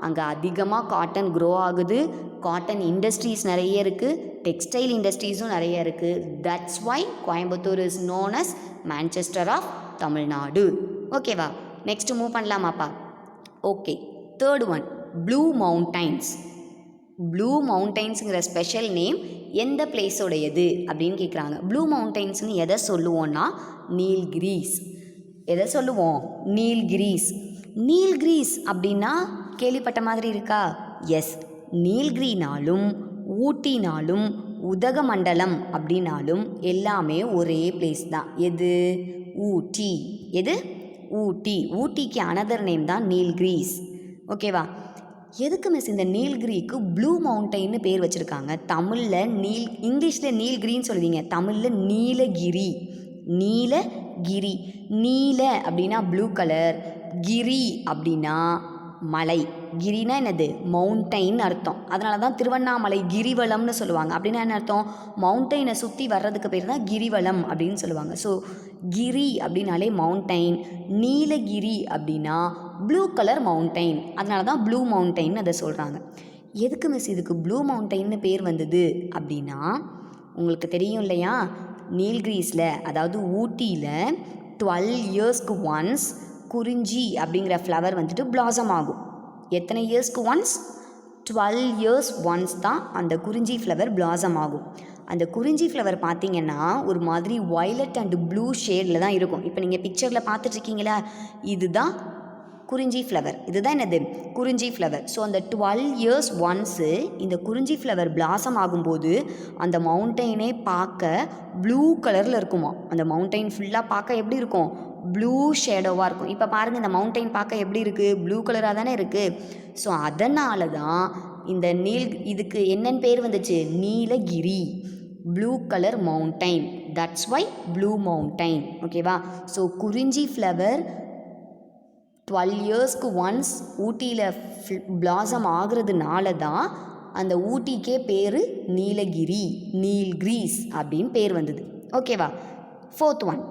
அங்கே அதிகமாக காட்டன் க்ரோ ஆகுது, காட்டன் இண்டஸ்ட்ரீஸ் நிறைய இருக்குது, டெக்ஸ்டைல் இண்டஸ்ட்ரீஸும் நிறைய இருக்குது. That's why Coimbatore is known as Manchester of Tamil Nadu. ஓகேவா? நெக்ஸ்ட் மூவ் பண்ணலாமாப்பா? Okay. Third one blue mountains. ப்ளூ மவுண்டைன்ஸுங்கிற ஸ்பெஷல் நேம் எந்த பிளேஸோடையது அப்படின்னு கேட்குறாங்க. ப்ளூ மவுண்டைன்ஸ்னு எதை சொல்லுவோன்னா நீல்கிரிஸ். எதை சொல்லுவோம், நீல்கிரிஸ். நீல்கிரிஸ் அப்படின்னா கேள்விப்பட்ட மாதிரி இருக்கா? எஸ், நீல்கிரினாலும் ஊட்டினாலும் உதகமண்டலம் அப்படின்னாலும் எல்லாமே ஒரே பிளேஸ் தான். எது? ஊட்டி. எது? ஊட்டி. ஊட்டிக்கு அனதர் நேம் தான் நீல்கிரிஸ். ஓகேவா? எதுக்கு மிஸ் இந்த நீல்கிரிக்கு ப்ளூ மவுண்டைன்னு பேர் வச்சுருக்காங்க? தமிழில் இங்கிலீஷில் நீல்கிரின்னு சொல்லுவீங்க, தமிழில் நீலகிரி. நீலகிரி. நீல அப்படின்னா ப்ளூ கலர், கிரி அப்படின்னா மலை. கிரினா என்னது? மவுண்டைன் அர்த்தம். அதனால தான் திருவண்ணாமலை கிரிவலம்னு சொல்லுவாங்க. அப்படின்னா என்ன அர்த்தம்? மவுண்டைனை சுற்றி வர்றதுக்கு பேர் தான் கிரிவலம் அப்படின்னு சொல்லுவாங்க. ஸோ கிரி அப்படின்னாலே மவுண்டைன், நீலகிரி அப்படின்னா ப்ளூ கலர் மவுண்டைன். அதனால தான் ப்ளூ மவுண்டைன் அதை சொல்கிறாங்க. எதுக்கு மிஸ் இதுக்கு ப்ளூ மவுண்டைன்னு பேர் வந்தது அப்படின்னா, உங்களுக்கு தெரியும் இல்லையா, நீல்கிரிஸில் அதாவது ஊட்டியில் 12 இயர்ஸ்க்கு ஒன்ஸ் குறிஞ்சி அப்படிங்கிற ஃப்ளவர் வந்துட்டு பிளாசம் ஆகும். எத்தனை இயர்ஸ்க்கு ஒன்ஸ்? 12 இயர்ஸ் ஒன்ஸ் தான் அந்த குறிஞ்சி ஃப்ளவர் பிளாசம் ஆகும். அந்த குறிஞ்சி ஃப்ளவர் பார்த்திங்கன்னா ஒரு மாதிரி வயலட் அண்ட் ப்ளூ ஷேடில் தான் இருக்கும். இப்போ நீங்கள் பிக்சரில் பார்த்துட்ருக்கீங்களா, இதுதான் குறிஞ்சி ஃப்ளவர். இதுதான் என்னது? குறிஞ்சி ஃப்ளவர். ஸோ அந்த 12 இயர்ஸ் ஒன்ஸு இந்த குறிஞ்சி ஃப்ளவர் பிளாசம் ஆகும்போது அந்த மவுண்டெயினே பார்க்க ப்ளூ கலரில் இருக்குமா. அந்த மவுண்டெயின் ஃபுல்லாக பார்க்க எப்படி இருக்கும்? ப்ளூ ஷேடோவாக இருக்கும். இப்போ பாருங்கள், இந்த மவுண்டெயின் பார்க்க எப்படி இருக்குது? ப்ளூ கலராக தானே இருக்குது. ஸோ அதனால தான் இந்த இதுக்கு என்னென்னு பேர் வந்துச்சு? Nilgiri. Blue colour mountain. That's why blue mountain. ஓகேவா? ஸோ குறிஞ்சி ஃப்ளவர் 12 இயர்ஸ்க்கு ஒன்ஸ் ஊட்டியில் பிளாசம் ஆகிறதுனால தான் அந்த ஊட்டிக்கே பேர் நீலகிரி, நீல்கிரிஸ் அப்படின்னு பேர் வந்தது. ஓகேவா? Fourth one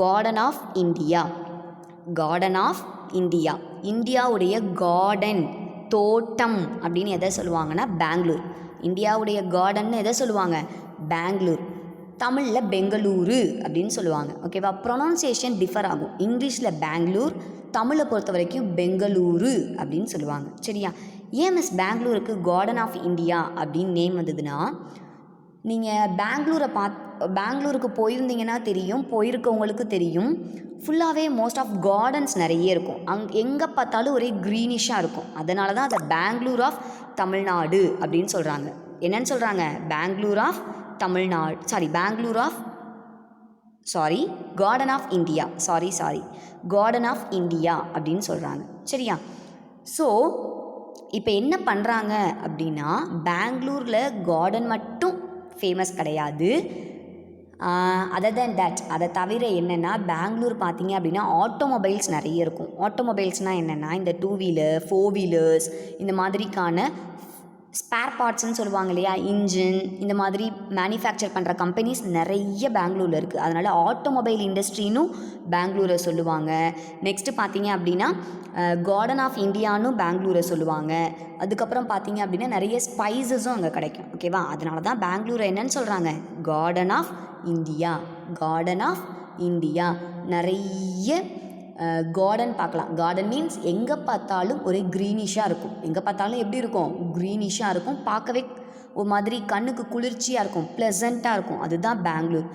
garden of India. Garden of India. இந்தியாவுடைய கார்டன், தோட்டம் அப்படின்னு எதை சொல்லுவாங்கன்னா பெங்களூர். இந்தியாவுடைய கார்டன்னு எதை சொல்லுவாங்க? பெங்களூர். தமிழில் பெங்களூரு அப்படின்னு சொல்லுவாங்க. ஓகேவா? ப்ரொனவுன்சியேஷன் டிஃபர் ஆகும். இங்கிலீஷில் பெங்களூர், தமிழை பொறுத்த வரைக்கும் பெங்களூரு அப்படின்னு சொல்லுவாங்க. சரியா? ஏன் மிஸ் பெங்களூருக்கு கார்டன் ஆஃப் இந்தியா அப்படின்னு நேம் வந்ததுன்னா, நீங்கள் பெங்களூருக்கு போயிருந்தீங்கன்னா தெரியும், போயிருக்கவங்களுக்கு தெரியும், ஃபுல்லாகவே மோஸ்ட் ஆஃப் கார்டன்ஸ் நிறைய இருக்கும். எங்கே பார்த்தாலும் ஒரே க்ரீனிஷாக இருக்கும். அதனால தான் அதை பெங்களூர் ஆஃப் தமிழ்நாடு அப்படின்னு சொல்கிறாங்க. என்னன்னு சொல்கிறாங்க? Bangalore of Tamil Nadu, garden of India, garden of India அப்படின்னு சொல்கிறாங்க. சரியா? ஸோ இப்போ என்ன பண்ணுறாங்க அப்படின்னா, பெங்களூரில் கார்டன் மட்டும் ஃபேமஸ் கிடையாது. அதர் தேன் தட், அதை தவிர என்னென்னா, பெங்களூர் பார்த்திங்க அப்படின்னா ஆட்டோமொபைல்ஸ் நிறைய இருக்கும். ஆட்டோமொபைல்ஸ்னால் என்னென்னா, இந்த 2 வீலர் 4 வீலர்ஸ் இந்த மாதிரிக்கான ஸ்பேர் பார்ட்ஸ்ன்னு சொல்லுவாங்க இல்லையா, இன்ஜின், இந்த மாதிரி மேனுஃபேக்சர் பண்ணுற கம்பெனிஸ் நிறைய பெங்களூரில் இருக்குது. அதனால் ஆட்டோமொபைல் இண்டஸ்ட்ரின்னு பெங்களூரை சொல்லுவாங்க. நெக்ஸ்ட்டு பார்த்தீங்க அப்படின்னா கார்டன் ஆஃப் இந்தியான்னு பெங்களூரை சொல்லுவாங்க. அதுக்கப்புறம் பார்த்தீங்க அப்படின்னா நிறைய ஸ்பைசஸும் அங்கே கிடைக்கும். ஓகேவா? அதனால தான் பெங்களூரை என்னன்னு சொல்கிறாங்க? Garden of India. Garden of India. நிறைய கார்டன் பார்க்கலாம். கார்டன் மீன்ஸ் எங்கே பார்த்தாலும் ஒரே க்ரீனிஷாக இருக்கும். எங்கே பார்த்தாலும் எப்படி இருக்கும்? க்ரீனிஷாக இருக்கும். பார்க்கவே ஒரு மாதிரி கண்ணுக்கு குளிர்ச்சியாக இருக்கும், ப்ளசண்ட்டாக இருக்கும். அதுதான் பெங்களூர்.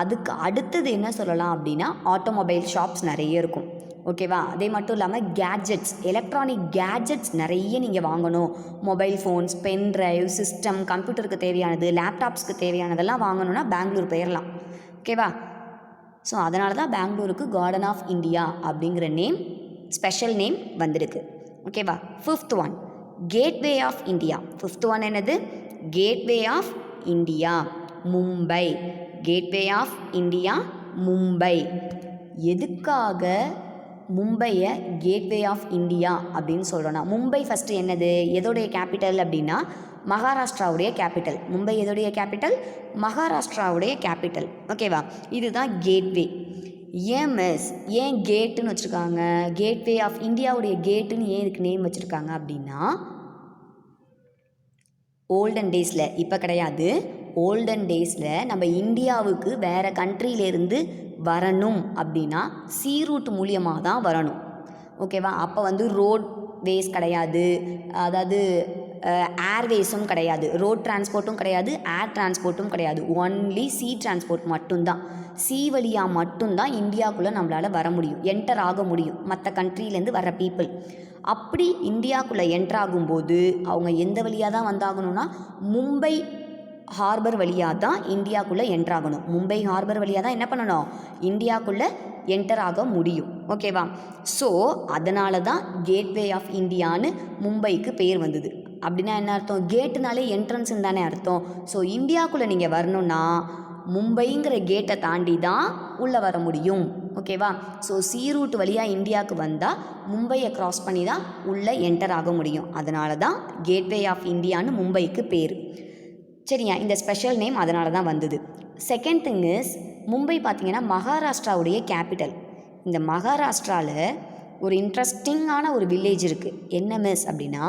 அதுக்கு அடுத்தது என்ன சொல்லலாம் அப்படின்னா ஆட்டோமொபைல் ஷாப்ஸ் நிறைய இருக்கும். ஓகேவா? அதே மட்டும் இல்லாமல் கேட்ஜெட்ஸ், எலக்ட்ரானிக் கேட்ஜெட்ஸ் நிறைய நீங்கள் வாங்கணும். Mobile phones, pen drive, system, கம்ப்யூட்டருக்கு தேவையானது, லேப்டாப்ஸ்க்கு தேவையானதெல்லாம் வாங்கணுன்னா பெங்களூர் போயிடலாம். ஓகேவா? ஸோ அதனால தான் பெங்களூருக்கு கார்டன் ஆஃப் இந்தியா அப்படிங்கிற நேம், ஸ்பெஷல் நேம் வந்திருக்கு. ஓகேவா? 5th one gateway of India. 5th one என்னது? Gateway of India, Mumbai. Gateway of India, Mumbai. எதுக்காக மும்பையை கேட்வே ஆஃப் இந்தியா அப்படின்னு சொல்கிறோன்னா, மும்பை ஃபஸ்ட்டு என்னது, எதோடைய கேபிட்டல் அப்படின்னா மகாராஷ்டிராவுடைய கேபிட்டல். மும்பை எதோடைய கேபிட்டல்? மகாராஷ்டிராவுடைய கேபிட்டல். ஓகேவா? இதுதான் கேட்வே. ஏன் மிஸ், ஏன் கேட்டுன்னு வச்சுருக்காங்க? கேட்வே ஆஃப் இந்தியாவுடைய கேட்டுன்னு ஏன் இதுக்கு நேம் வச்சுருக்காங்க அப்படின்னா, ஓல்டன் டேஸில், இப்போ கிடையாது, ஓல்டன் டேஸில் நம்ம இந்தியாவுக்கு வேறு கண்ட்ரியிலேருந்து வரணும் அப்படின்னா சீ ரூட் மூலியமாக தான் வரணும். ஓகேவா? அப்போ வந்து ரோட் வேஸ் கிடையாது, அதாவது ஏர்வேஸும் கிடையாது, ரோட் டிரான்ஸ்போர்ட்டும் கிடையாது, ஏர் டிரான்ஸ்போர்ட்டும் கிடையாது, ஒன்லி சி டிரான்ஸ்போர்ட் மட்டும்தான். சி வழியாக மட்டும்தான் இந்தியாவுக்குள்ளே நம்மளால் வர முடியும், என்டர் ஆக முடியும், மற்ற கண்ட்ரிலேருந்து வர பீப்புள். அப்படி இந்தியாவுக்குள்ளே என்டர் ஆகும்போது அவங்க எந்த வழியாக தான் வந்தாகணும்னா மும்பை ஹார்பர் வழியாக தான் இந்தியாவுக்குள்ளே என்டர் ஆகணும். மும்பை ஹார்பர் வழியாக தான் என்ன பண்ணணும், இந்தியாவுக்குள்ளே என்டர் ஆக முடியும். ஓகேவா? ஸோ அதனால தான் கேட்வே ஆஃப் இந்தியான்னு மும்பைக்கு பேர் வந்தது. அப்படின்னா என்ன அர்த்தம்? கேட்டுனாலே என்ட்ரன்ஸ்ன்னு தானே அர்த்தம். ஸோ இந்தியாவுக்குள்ளே நீங்கள் வரணுன்னா மும்பைங்கிற கேட்டை தாண்டி தான் உள்ளே வர முடியும். ஓகேவா? ஸோ சி ரூட் வழியாக இந்தியாவுக்கு வந்தால் மும்பையை க்ராஸ் பண்ணி தான் உள்ளே என்டர் ஆக முடியும். அதனால தான் கேட்வே ஆஃப் இந்தியான்னு மும்பைக்கு பேர். சரியா? இந்த ஸ்பெஷல் நேம் அதனால தான் வந்தது. செகண்ட் திங் இஸ், மும்பை பார்த்திங்கன்னா மகாராஷ்டிராவுடைய கேபிட்டல். இந்த மகாராஷ்டிராவில் ஒரு இன்ட்ரெஸ்டிங்கான ஒரு வில்லேஜ் இருக்குது. என்ன மிஸ் அப்படின்னா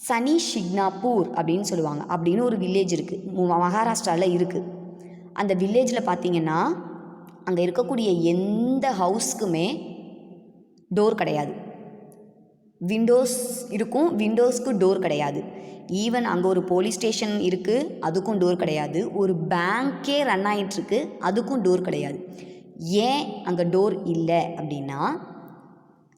சனி ஷிக்னாப்பூர் அப்படின்னு சொல்லுவாங்க. அப்படின்னு ஒரு வில்லேஜ் இருக்குது, மகாராஷ்டிராவில் இருக்குது. அந்த வில்லேஜில் பார்த்திங்கன்னா அங்கே இருக்கக்கூடிய எந்த ஹவுஸ்க்குமே டோர் கிடையாது. விண்டோஸ் இருக்கும், விண்டோஸ்க்கு டோர் கிடையாது. ஈவன் அங்கே ஒரு போலீஸ் ஸ்டேஷன் இருக்குது, அதுக்கும் டோர் கிடையாது. ஒரு பேங்க்கே ரன் ஆகிட்டுருக்கு, அதுக்கும் டோர் கிடையாது. ஏன் அங்கே டோர் இல்லை அப்படின்னா,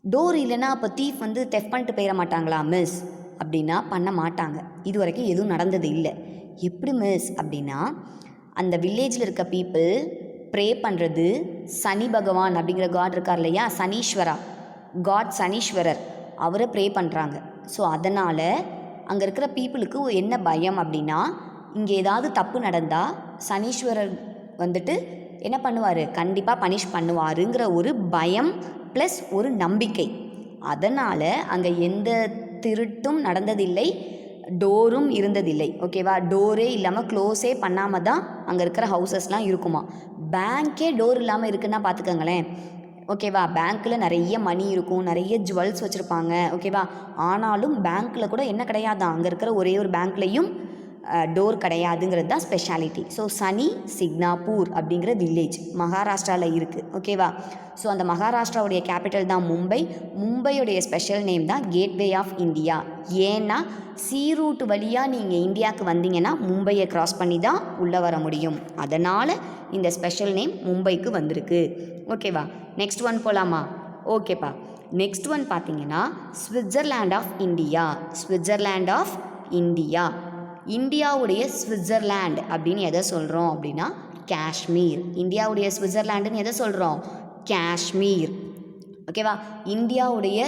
டோர் இல்லைன்னா அப்போ தீஃப் வந்து தெஃப்ட் பண்ணிட்டு போயிட மாட்டாங்களா மிஸ் அப்படின்னா பண்ண மாட்டாங்க. இது வரைக்கும் எதுவும் நடந்தது இல்லை. எப்படி மிஸ் அப்படின்னா, அந்த வில்லேஜில் இருக்க பீப்புள் ப்ரே பண்ணுறது சனி பகவான் அப்படிங்கிற காட் இருக்கார் இல்லையா, சனீஸ்வரா காட், சனீஸ்வரர், அவரை ப்ரே பண்ணுறாங்க. ஸோ அதனால் அங்கே இருக்கிற பீப்புளுக்கு என்ன பயம் அப்படின்னா, இங்கே ஏதாவது தப்பு நடந்தால் சனீஸ்வரர் வந்துட்டு என்ன பண்ணுவார், கண்டிப்பாக பனிஷ் பண்ணுவாருங்கிற ஒரு பயம் ப்ளஸ் ஒரு நம்பிக்கை. அதனால் அங்கே எந்த திருட்டும் நடந்ததில்லை, டோரும் இருந்ததில்லை. ஓகேவா? டோரே இல்லாமல் க்ளோஸே பண்ணாமல் தான் அங்கே இருக்கிற ஹவுசஸ்லாம் இருக்குமா. பேங்க்கே டோர் இல்லாமல் இருக்குன்னா பார்த்துக்கங்களேன். ஓகேவா? பேங்க்கில் நிறைய மணி இருக்கும், நிறைய ஜுவல்ஸ் வச்சுருப்பாங்க. ஓகேவா? ஆனாலும் பேங்க்கில் கூட என்ன கிடையாதான், அங்கே இருக்கிற ஒரே ஒரு பேங்க்லேயும் டோர் கிடையாதுங்கிறது தான் ஸ்பெஷாலிட்டி. ஸோ சனி சிக்னாப்பூர் அப்படிங்கிற வில்லேஜ் மகாராஷ்டிராவில் இருக்குது. ஓகேவா? ஸோ அந்த மகாராஷ்டிராவுடைய கேபிட்டல் தான் மும்பை. மும்பையுடைய ஸ்பெஷல் நேம் தான் கேட்வே ஆஃப் இந்தியா. ஏன்னா சி ரூட் வழியாக நீங்கள் இந்தியாவுக்கு வந்தீங்கன்னா மும்பையை க்ராஸ் பண்ணி தான் உள்ளே வர முடியும். அதனால் இந்த ஸ்பெஷல் நேம் மும்பைக்கு வந்திருக்கு. ஓகேவா? நெக்ஸ்ட் ஒன் போகலாமா? ஓகேப்பா. நெக்ஸ்ட் ஒன் பார்த்தீங்கன்னா ஸ்விட்சர்லேண்ட் ஆஃப் இந்தியா. ஸ்விட்சர்லேண்ட் ஆஃப் இந்தியா, இந்தியாவுடைய ஸ்விட்சர்லேண்ட் அப்படின்னு எதை சொல்கிறோம் அப்படின்னா காஷ்மீர். இந்தியாவுடைய ஸ்விட்சர்லேண்டுன்னு எதை சொல்கிறோம்? காஷ்மீர். ஓகேவா? இந்தியாவுடைய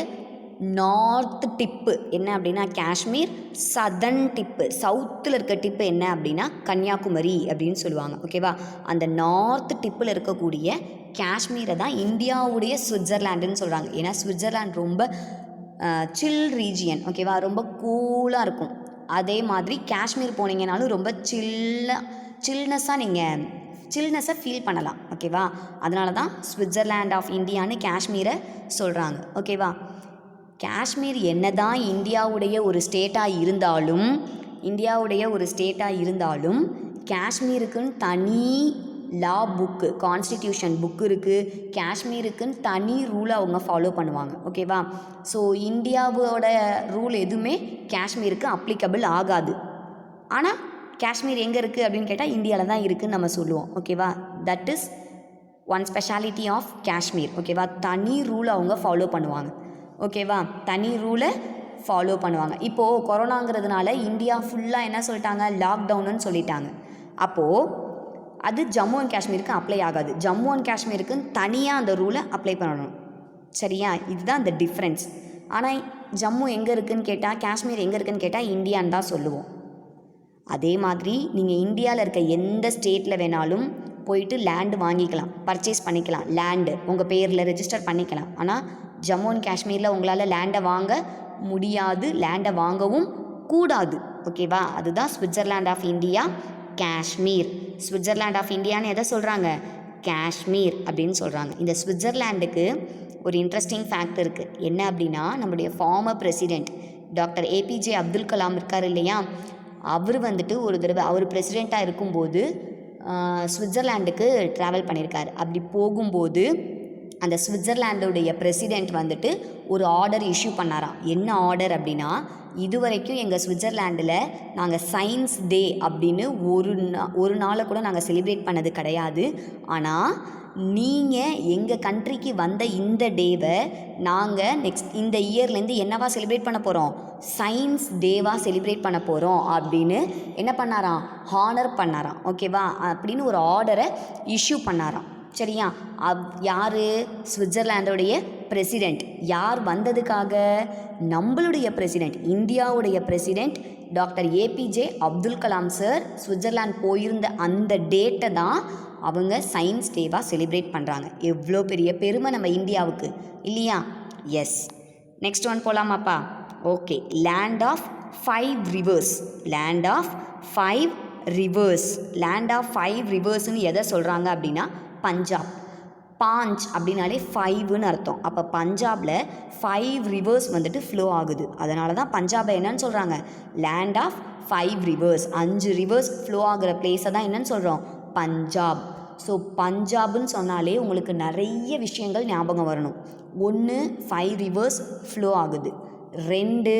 நார்த் டிப்பு என்ன அப்படின்னா காஷ்மீர், சதர்ன் டிப்பு சவுத்தில் இருக்க டிப்பு என்ன அப்படின்னா கன்னியாகுமரி அப்படின்னு சொல்லுவாங்க. ஓகேவா? அந்த நார்த் டிப்பில் இருக்கக்கூடிய காஷ்மீரை தான் இந்தியாவுடைய ஸ்விட்சர்லேண்டுன்னு சொல்கிறாங்க. ஏன்னா ஸ்விட்சர்லேண்ட் ரொம்ப சில் ரீஜியன். ஓகேவா? ரொம்ப கூலாக இருக்கும். அதே மாதிரி காஷ்மீர் போனீங்கனாலும் ரொம்ப சில்னஸாக ஃபீல் பண்ணலாம். ஓகேவா? அதனால தான் ஸ்விட்சர்லேண்ட் ஆஃப் இந்தியான்னு காஷ்மீரை சொல்கிறாங்க. ஓகேவா? காஷ்மீர் என்ன தான் இந்தியாவுடைய ஒரு ஸ்டேட்டாக இருந்தாலும் காஷ்மீருக்குன்னு தனி லா புக்கு, கான்ஸ்டிடியூஷன் புக்கு இருக்குது. காஷ்மீருக்குன்னு தனி ரூலை அவங்க ஃபாலோ பண்ணுவாங்க. ஓகேவா? ஸோ இந்தியாவோட ரூல் எதுவுமே காஷ்மீருக்கு அப்ளிகபிள் ஆகாது. ஆனால் காஷ்மீர் எங்கே இருக்குது அப்படின்னு கேட்டால் இந்தியாவில் தான் இருக்குதுன்னு நம்ம சொல்லுவோம். ஓகேவா? That is one speciality of Kashmir. ஓகேவா, தனி ரூலை அவங்க ஃபாலோ பண்ணுவாங்க. ஓகேவா, தனி ரூலை ஃபாலோ பண்ணுவாங்க. இப்போது கொரோனாங்கிறதுனால இந்தியா ஃபுல்லாக என்ன சொல்லிட்டாங்க, லாக்டவுனுன்னு சொல்லிட்டாங்க. அப்போது அது ஜம்மு அண்ட் காஷ்மீருக்கு அப்ளை ஆகாது. ஜம்மு அண்ட் காஷ்மீருக்கு தனியாக அந்த ரூலை அப்ளை பண்ணணும். சரியா, இதுதான் அந்த டிஃப்ரென்ஸ். ஆனால் ஜம்மு எங்கே இருக்குதுன்னு கேட்டால், காஷ்மீர் எங்கே இருக்குதுன்னு கேட்டால் இந்தியான்னு தான் சொல்லுவோம். அதே மாதிரி நீங்கள் இந்தியாவில் இருக்க எந்த ஸ்டேட்டில் வேணாலும் போயிட்டு லேண்டு வாங்கிக்கலாம், பர்ச்சேஸ் பண்ணிக்கலாம், லேண்டு உங்கள் பேரில் ரெஜிஸ்டர் பண்ணிக்கலாம். ஆனால் ஜம்மு அண்ட் காஷ்மீரில் உங்களால் லேண்டை வாங்க முடியாது, லேண்டை வாங்கவும் கூடாது. ஓகேவா, அதுதான் Switzerland of India, Kashmir. Switzerland of இந்தியான்னு எதை சொல்கிறாங்க, காஷ்மீர் அப்படின்னு சொல்கிறாங்க. இந்த சுவிட்சர்லாண்டுக்கு ஒரு இன்ட்ரெஸ்டிங் ஃபேக்ட் இருக்குது. என்ன அப்படின்னா, நம்முடைய former president doctor APJ Abdul Kalam இருக்கார் இல்லையா, அவர் வந்துட்டு ஒரு தடவை அவர் பிரசிடெண்ட்டாக இருக்கும்போது சுவிட்சர்லாண்டுக்கு ட்ராவல் பண்ணியிருக்கார். அப்படி போகும்போது அந்த சுவிட்சர்லாண்டுடைய பிரசிடெண்ட் வந்துட்டு ஒரு ஆர்டர் இஷ்யூ பண்ணாராம். என்ன ஆர்டர் அப்படின்னா, இதுவரைக்கும் எங்கள் சுவிட்சர்லாண்டில் நாங்கள் சயின்ஸ் டே அப்படின்னு ஒரு நாளை கூட நாங்கள் செலிப்ரேட் பண்ணது கிடையாது. ஆனால் நீங்கள் எங்கள் கண்ட்ரிக்கு வந்த இந்த டேவை நாங்கள் நெக்ஸ்ட் இந்த இயர்லேருந்து என்னவா செலிப்ரேட் பண்ண போகிறோம், சயின்ஸ் டேவாக செலிப்ரேட் பண்ண போகிறோம் அப்படின்னு என்ன பண்ணாராம், ஹானர் பண்ணாராம். ஓகேவா, அப்படின்னு ஒரு ஆர்டரை இஷ்யூ பண்ணாராம். சரியா, யார், சுவிட்சர்லாண்டோடைய பிரசிடெண்ட். யார் வந்ததுக்காக, நம்மளுடைய பிரசிடெண்ட், இந்தியாவுடைய president doctor APJ Abdul Kalam sir Switzerland போயிருந்த அந்த டேட்டை தான் அவங்க சயின்ஸ் டேவாக செலிப்ரேட் பண்ணுறாங்க. எவ்வளோ பெரிய பெருமை நம்ம இந்தியாவுக்கு இல்லையா. எஸ், நெக்ஸ்ட் ஒன் போகலாமாப்பா. Okay, land of 5 rivers. Land of 5 rivers. Land of 5 ரிவர்ஸ்ன்னு எதை சொல்கிறாங்க அப்படின்னா, பஞ்சாப். பாஞ்ச் அப்படின்னாலே 5ன்னு அர்த்தம். அப்போ பஞ்சாபில் 5 ரிவர்ஸ் வந்துட்டு ஃப்ளோ ஆகுது. அதனால தான் பஞ்சாபை என்னன்னு சொல்கிறாங்க, land of 5 rivers. 5 rivers flow ஆகிற பிளேஸை தான் என்னன்னு சொல்கிறோம், பஞ்சாப். ஸோ பஞ்சாப்னு சொன்னாலே உங்களுக்கு நிறைய விஷயங்கள் ஞாபகம் வரணும். 1, 5 ரிவர்ஸ் ஃப்ளோ ஆகுது. 2,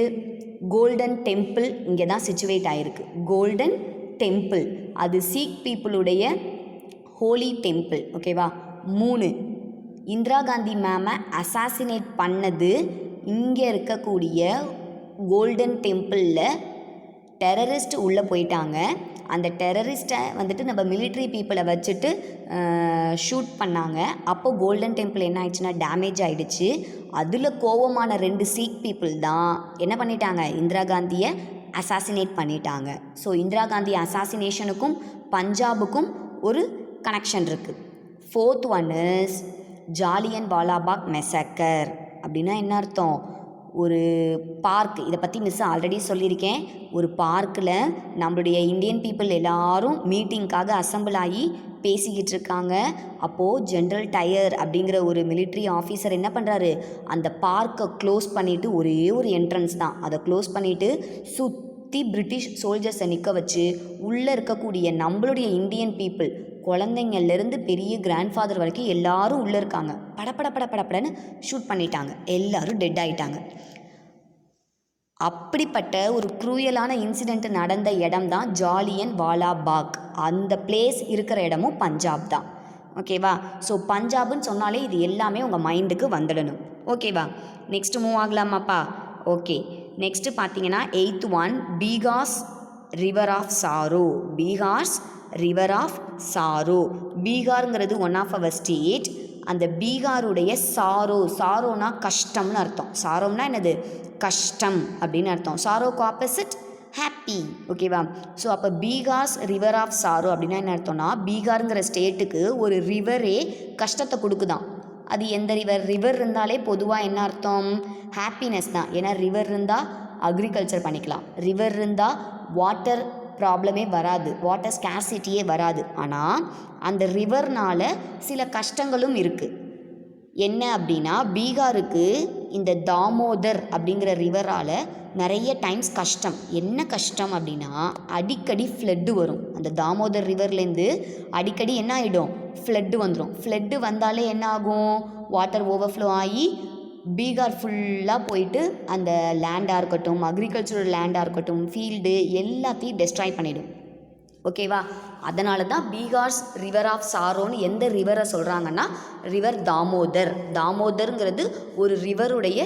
கோல்டன் டெம்பிள் இங்கே தான் சிச்சுவேட் ஆகிருக்கு. கோல்டன் டெம்பிள் அது சீக் பீப்புளுடைய ஹோலி டெம்பிள். ஓகேவா. 3, இந்திரா காந்தி மேமை அசாசினேட் பண்ணது இங்கே இருக்கக்கூடிய கோல்டன் டெம்பிளில் டெரரிஸ்ட் உள்ளே போயிட்டாங்க. அந்த டெரரிஸ்ட்டை வந்துட்டு நம்ம மிலிட்ரி பீப்புளை வச்சுட்டு ஷூட் பண்ணாங்க. அப்போது கோல்டன் டெம்பிள் என்ன ஆயிடுச்சுன்னா டேமேஜ் ஆகிடுச்சு. அதில் கோவமான 2 சீக் பீப்புள் தான் என்ன பண்ணிட்டாங்க, இந்திரா காந்தியை அசாசினேட் பண்ணிட்டாங்க. ஸோ இந்திரா காந்தி அசாசினேஷனுக்கும் பஞ்சாபுக்கும் ஒரு கனெக்ஷன் இருக்குது. 4th ஒன் இஸ் ஜாலியன் வாலாபாக் மெசக்கர். அப்படின்னா என்ன அர்த்தம், ஒரு பார்க். இதை பற்றி மிஸ் ஆல்ரெடி சொல்லியிருக்கேன். ஒரு பார்க்கில் நம்மளுடைய இந்தியன் பீப்புள் எல்லாரும் மீட்டிங்காக அசம்பிள் ஆகி பேசிக்கிட்டு இருக்காங்க. அப்போது ஜென்ரல் டயர் அப்படிங்கிற ஒரு மிலிட்ரி ஆஃபீஸர் என்ன பண்ணுறாரு, அந்த பார்க்கை க்ளோஸ் பண்ணிவிட்டு, ஒரே ஒரு என்ட்ரன்ஸ் தான், அதை க்ளோஸ் பண்ணிவிட்டு சுற்றி பிரிட்டிஷ் சோல்ஜர்ஸை நிற்க வச்சு உள்ளே இருக்கக்கூடிய நம்மளுடைய இந்தியன் பீப்புள், குழந்தைங்கள்லேருந்து பெரிய கிராண்ட்ஃபாதர் வரைக்கும் எல்லாரும் உள்ளே இருக்காங்க. படப்படன்னு ஷூட் பண்ணிட்டாங்க. எல்லோரும் டெட் ஆகிட்டாங்க. அப்படிப்பட்ட ஒரு க்ரூயலான இன்சிடெண்ட் நடந்த இடம் தான் ஜாலியன் வாலாபாக். அந்த பிளேஸ் இருக்கிற இடமும் பஞ்சாப் தான். ஓகேவா. ஸோ பஞ்சாப்னு சொன்னாலே இது எல்லாமே உங்கள் மைண்டுக்கு வந்துடணும். ஓகேவா. நெக்ஸ்ட்டு மூவ் ஆகலாமாப்பா. ஓகே, நெக்ஸ்ட்டு பார்த்தீங்கன்னா 8th one Bihar's river of sorrow. Bihar's river of sorrow. பீகாருங்கிறது ஒன் ஆஃப் அவர் ஸ்டேட். அந்த பீகாருடைய சாரோனா கஷ்டம்னு அர்த்தம். சாரோம்னா என்னது, கஷ்டம் அப்படின்னு அர்த்தம். சாரோக்கு ஆப்போசிட் ஹாப்பி. ஓகேவா. ஸோ அப்போ பீகார்ஸ் ரிவர் ஆஃப் சாரோ அப்படின்னா என்ன அர்த்தம்னா, பீகாருங்கிற ஸ்டேட்டுக்கு ஒரு ரிவரே கஷ்டத்தை கொடுக்குதான். அது எந்த ரிவர் இருந்தாலே பொதுவாக என்ன அர்த்தம், ஹாப்பினஸ் தான். ஏன்னா ரிவர் இருந்தால் அக்ரிகல்ச்சர் பண்ணிக்கலாம், ரிவர் இருந்தால் வாட்டர் ப்ராப்ளமே வராது, வாட்டர் ஸ்கேர்சிட்டியே வராது. ஆனால் அந்த ரிவர்னால் சில கஷ்டங்களும் இருக்குது. என்ன அப்படின்னா, பீகாருக்கு இந்த தாமோதர் அப்படிங்கிற ரிவரால் நிறைய டைம்ஸ் கஷ்டம். என்ன கஷ்டம் அப்படின்னா, அடிக்கடி ஃப்ளட்டு வரும். அந்த தாமோதர் ரிவர்லேருந்து அடிக்கடி என்ன ஆகிடும், ஃப்ளட்டு வந்துடும். ஃப்ளட்டு வந்தாலே என்ன ஆகும், வாட்டர் ஓவர்ஃப்ளோ ஆகி பீகார் ஃபுல்லாக போயிட்டு அந்த லேண்டாக இருக்கட்டும், அக்ரிகல்ச்சரல் லேண்டாக இருக்கட்டும், ஃபீல்டு எல்லாத்தையும் டெஸ்ட்ராய் பண்ணிடும். ஓகேவா? அதனால தான் பீகார்ஸ் ரிவர் ஆஃப் சாரோன்னு எந்த ரிவரை சொல்கிறாங்கன்னா ரிவர் தாமோதர். தாமோதருங்கிறது ஒரு ரிவருடைய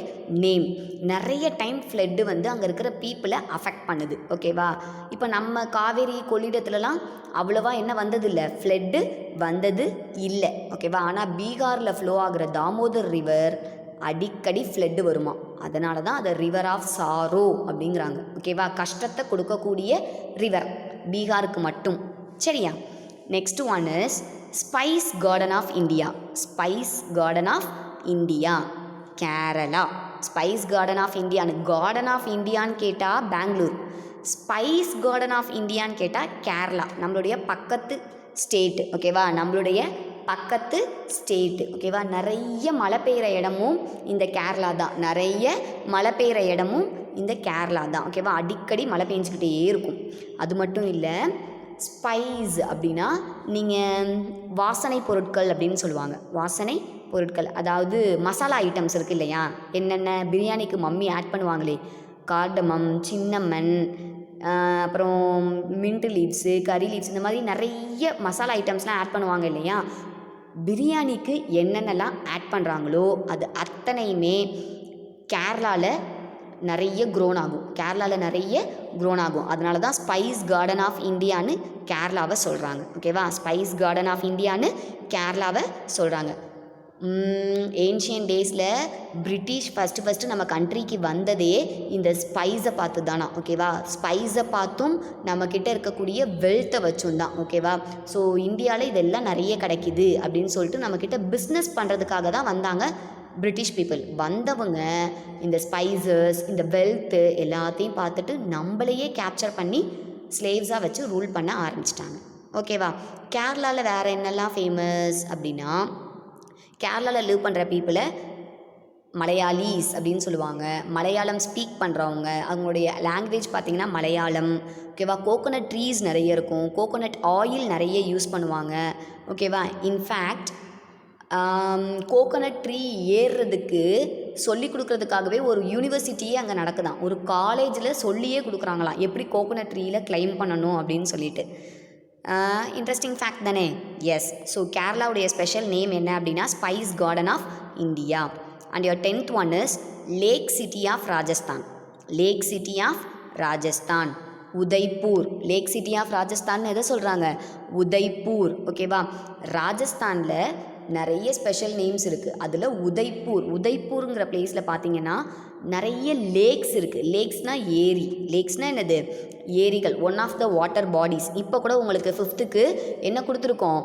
நேம். நிறைய டைம் ஃப்ளட்டு வந்து அங்கே இருக்கிற பீப்புளை அஃபெக்ட் பண்ணுது. ஓகேவா? இப்போ நம்ம காவேரி கொள்ளிடத்துலலாம் அவ்வளோவா என்ன வந்ததில்லை, ஃப்ளட்டு வந்தது இல்லை. ஓகேவா? ஆனால் பீகாரில் ஃப்ளோ ஆகிற தாமோதர் ரிவர் அடிக்கடி ஃப்ளட்டு வருமா. அதனால தான் அதை ரிவர் ஆஃப் சாரோ அப்படிங்கிறாங்க. ஓகேவா? கஷ்டத்தை கொடுக்கக்கூடிய ரிவர் பீகாருக்கு மட்டும். சரியா? Next one is spice garden of India. Spice garden of India Kerala. Spice garden of இந்தியான்னு கார்டன் ஆஃப் இந்தியான்னு கேட்டால் பெங்களூர், ஸ்பைஸ் கார்டன் ஆஃப் இந்தியான்னு கேட்டால் கேரளா, நம்மளுடைய பக்கத்து ஸ்டேட்டு. ஓகேவா? நம்மளுடைய பக்கத்து ஸ்டேட்டு. ஓகேவா? நிறைய மழை பெய்கிற இடமும் இந்த கேரளா தான். நிறைய மழை பெய்கிற இடமும் இந்த கேரளா தான். ஓகேவா? அடிக்கடி மழை பெஞ்சிக்கிட்டே இருக்கும். அது மட்டும் இல்லை, ஸ்பைஸ் அப்படின்னா நீங்கள் வாசனை பொருட்கள் அப்படின்னு சொல்லுவாங்க. வாசனை பொருட்கள் அதாவது மசாலா ஐட்டம்ஸ் இருக்குது இல்லையா? என்னென்ன பிரியாணிக்கு மம்மி ஆட் பண்ணுவாங்களே, கார்டமம், சின்னமன், அப்புறம் மின்ட் லீவ்ஸு, கறி லீவ்ஸ், இந்த மாதிரி நிறைய மசாலா ஐட்டம்ஸ்லாம் ஆட் பண்ணுவாங்க இல்லையா? பிரியாணிக்கு என்னென்னலாம் ஆட் பண்ணுறாங்களோ அது அத்தனையுமே கேரளாவில் நிறைய க்ரோன் ஆகும். கேரளாவில் நிறைய க்ரோன் ஆகும். அதனால தான் ஸ்பைஸ் கார்டன் ஆஃப் இந்தியான்னு கேரளாவை சொல்கிறாங்க. ஓகேவா? ஸ்பைஸ் கார்டன் ஆஃப் இந்தியான்னு கேரளாவை சொல்கிறாங்க. ஏன்ஷியன் டேஸில் பிரிட்டிஷ் ஃபஸ்ட்டு நம்ம கண்ட்ரிக்கு வந்ததே இந்த ஸ்பைஸை பார்த்து தானா. ஓகேவா? ஸ்பைஸை பார்த்தும் நம்மக்கிட்ட இருக்கக்கூடிய வெல்த்தை வச்சும் தான். ஓகேவா? ஸோ இந்தியாவில் இதெல்லாம் நிறைய கிடைக்கிது அப்படின்னு சொல்லிட்டு நம்மக்கிட்ட பிஸ்னஸ் பண்ணுறதுக்காக தான் வந்தாங்க பிரிட்டிஷ் பீப்புள். வந்தவங்க இந்த ஸ்பைசஸ், இந்த வெல்த்து எல்லாத்தையும் பார்த்துட்டு நம்மளையே கேப்சர் பண்ணி ஸ்லேவ்ஸாக வச்சு ரூல் பண்ண ஆரம்பிச்சிட்டாங்க. ஓகேவா? கேரளாவில் வேறு என்னெல்லாம் ஃபேமஸ் அப்படின்னா, கேரளாவில் லிவ் பண்ணுற பீப்புளை மலையாளிஸ் அப்படின்னு சொல்லுவாங்க. மலையாளம் ஸ்பீக் பண்ணுறவங்க, அவங்களுடைய லாங்குவேஜ் பார்த்திங்கன்னா மலையாளம். ஓகேவா? கோகோனட் ட்ரீஸ் நிறைய இருக்கும். கோகோனட் ஆயில் நிறைய யூஸ் பண்ணுவாங்க. ஓகேவா? இன்ஃபேக்ட் கோகோனட் ட்ரீ ஏறுறதுக்கு சொல்லி கொடுக்குறதுக்காகவே ஒரு யூனிவர்சிட்டியே அங்கே நடக்குதான். ஒரு காலேஜில் சொல்லியே கொடுக்குறாங்களாம் எப்படி கோகோனட் ட்ரீயில் கிளைம் பண்ணணும் அப்படின்னு சொல்லிட்டு. இன்ட்ரெஸ்டிங் ஃபேக்ட் தானே? எஸ். ஸோ கேரளாவுடைய ஸ்பெஷல் நேம் என்ன அப்படின்னா spice garden of India. And your 10th one is lake city of Rajasthan. Lake city of Rajasthan Udaipur. Lake city of Rajasthan எதை சொல்கிறாங்க? உதய்பூர். ஓகேவா? ராஜஸ்தானில் நிறைய ஸ்பெஷல் நேம்ஸ் இருக்குது. அதில் உதய்பூருங்கிற பிளேஸில் பார்த்தீங்கன்னா நிறைய லேக்ஸ் இருக்குது. லேக்ஸ்னால் ஏரி. லேக்ஸ்னால் என்னது? ஏரிகள். One of the water bodies. இப்போ கூட உங்களுக்கு 5th என்ன கொடுத்துருக்கோம்?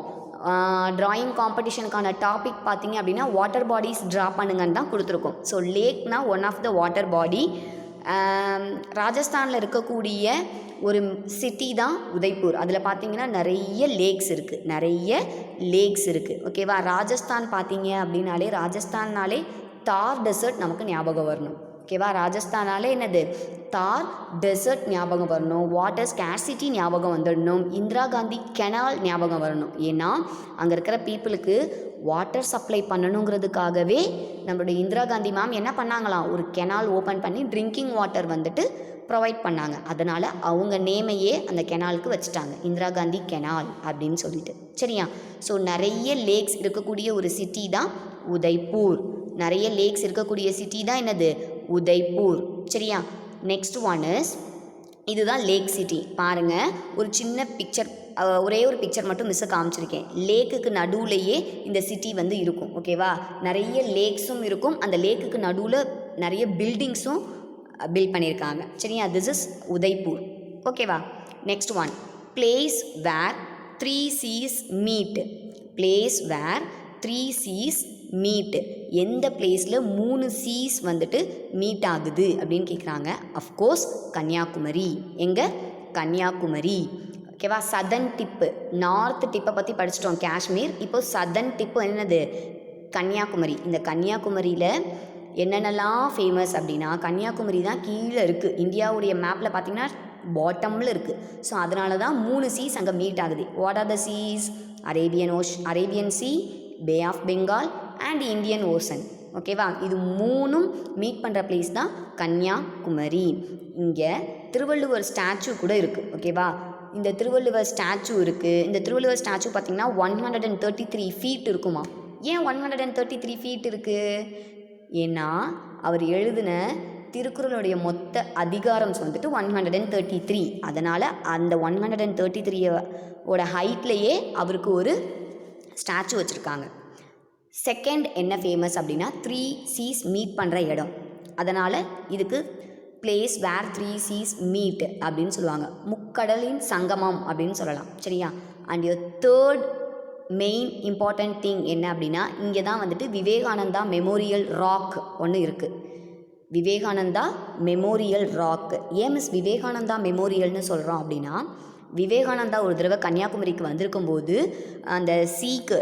ட்ராயிங் காம்படிஷனுக்கான டாபிக் பார்த்தீங்க அப்படின்னா வாட்டர் பாடிஸ் ட்ரா பண்ணுங்கன்னு தான் கொடுத்துருக்கோம். ஸோ லேக்னால் one of the water body. ராஜஸ்தானில் இருக்கக்கூடிய ஒரு சிட்டி தான் உதய்பூர். அதில் பார்த்தீங்கன்னா நிறைய லேக்ஸ் இருக்குது. ஓகேவா? ராஜஸ்தான் பார்த்தீங்க அப்படின்னாலே ராஜஸ்தான்னாலே தார் டெசர்ட் நமக்கு ஞாபகம் வரணும். ஓகேவா? ராஜஸ்தானாலே என்னது? தார் டெசர்ட் ஞாபகம் வரணும். வாட்டர் ஸ்கேர்சிட்டி ஞாபகம் வந்துடணும். இந்திரா காந்தி கெனால் ஞாபகம் வரணும். ஏன்னா அங்கே இருக்கிற பீப்புளுக்கு வாட்டர் சப்ளை பண்ணணுங்கிறதுக்காகவே நம்மளுடைய இந்திரா காந்தி மேம் என்ன பண்ணாங்களாம்? ஒரு கெனால் ஓப்பன் பண்ணி ட்ரிங்கிங் வாட்டர் வந்துட்டு ப்ரொவைட் பண்ணாங்க. அதனால் அவங்க நேமையே அந்த கெனாலுக்கு வச்சுட்டாங்க, இந்திரா காந்தி கெனால் அப்படின்னு சொல்லிட்டு. சரியா? ஸோ நிறைய லேக்ஸ் இருக்கக்கூடிய ஒரு சிட்டி தான் உதய்பூர். நிறைய லேக்ஸ் இருக்கக்கூடிய சிட்டி தான் என்னது? உதய்பூர். சரியா? நெக்ஸ்ட் ஒன் இஸ், இதுதான் லேக் சிட்டி. பாருங்கள், ஒரு சின்ன பிக்சர், ஒரே ஒரு பிக்சர் மட்டும் மிஸ்ஸை காமிச்சிருக்கேன். லேக்குக்கு நடுவுலையே இந்த சிட்டி வந்து இருக்கும். ஓகேவா? நிறைய லேக்ஸும் இருக்கும். அந்த லேக்குக்கு நடுவில் நிறைய பில்டிங்ஸும் பில்ட் பண்ணியிருக்காங்க. சரியா? This is Udaipur. ஓகேவா? Next one, place where 3 seas meet. Place where 3 seas meet. எந்த பிளேஸில் 3 சீஸ் வந்துட்டு மீட் ஆகுது அப்படின்னு கேட்குறாங்க. அஃப்கோர்ஸ் கன்னியாகுமரி. எங்கே? கன்னியாகுமரி. ஓகேவா? சதர்ன் டிப்பு, நார்த் டிப்பை பற்றி படிச்சிட்டோம் காஷ்மீர். இப்போ சதர்ன் டிப்பு என்னது? கன்னியாகுமரி. இந்த கன்னியாகுமரியில் என்னென்னலாம் ஃபேமஸ் அப்படின்னா, கன்னியாகுமரி தான் கீழே இருக்குது. இந்தியாவுடைய மேப்பில் பார்த்திங்கன்னா பாட்டமில் இருக்குது. ஸோ அதனால தான் 3 சீஸ் அங்கே மீட் ஆகுது. What are the seas? Arabian sea, bay of Bengal and Indian ocean. ஓகேவா? இது 3ம் மீட் பண்ணுற பிளேஸ் தான் கன்னியாகுமரி. இங்கே திருவள்ளுவர் ஸ்டாச்சு கூட இருக்குது. ஓகேவா? இந்த திருவள்ளுவர் ஸ்டாச்சு இருக்குது. இந்த திருவள்ளுவர் ஸ்டாச்சு பார்த்திங்கன்னா 133 ஃபீட் இருக்குமா. ஏன் 133 ஃபீட் இருக்குது? ஏன்னா அவர் எழுதின திருக்குறளுடைய மொத்த அதிகாரம்ஸ் வந்துட்டு 133. அதனால் அந்த 133ஓட ஹைட்லேயே அவருக்கு ஒரு ஸ்டாச்சு வச்சுருக்காங்க. செகண்ட் என்ன ஃபேமஸ் அப்படின்னா 3 சீஸ் மீட் பண்ணுற இடம். அதனால் இதுக்கு பிளேஸ் வேர் 3 சீஸ் மீட் அப்படின்னு சொல்லுவாங்க. முக்கடலின் சங்கமம் அப்படின்னு சொல்லலாம். சரியா? And third main important thing என்ன அப்படின்னா இங்கே தான் வந்துட்டு விவேகானந்தா மெமோரியல் ராக் ஒன்று இருக்குது. Vivekananda memorial rock. ஏன் மிஸ் விவேகானந்தா மெமோரியல்னு சொல்கிறோம் அப்படின்னா விவேகானந்தா ஒரு தடவை கன்னியாகுமரிக்கு வந்திருக்கும்போது அந்த சீக்கு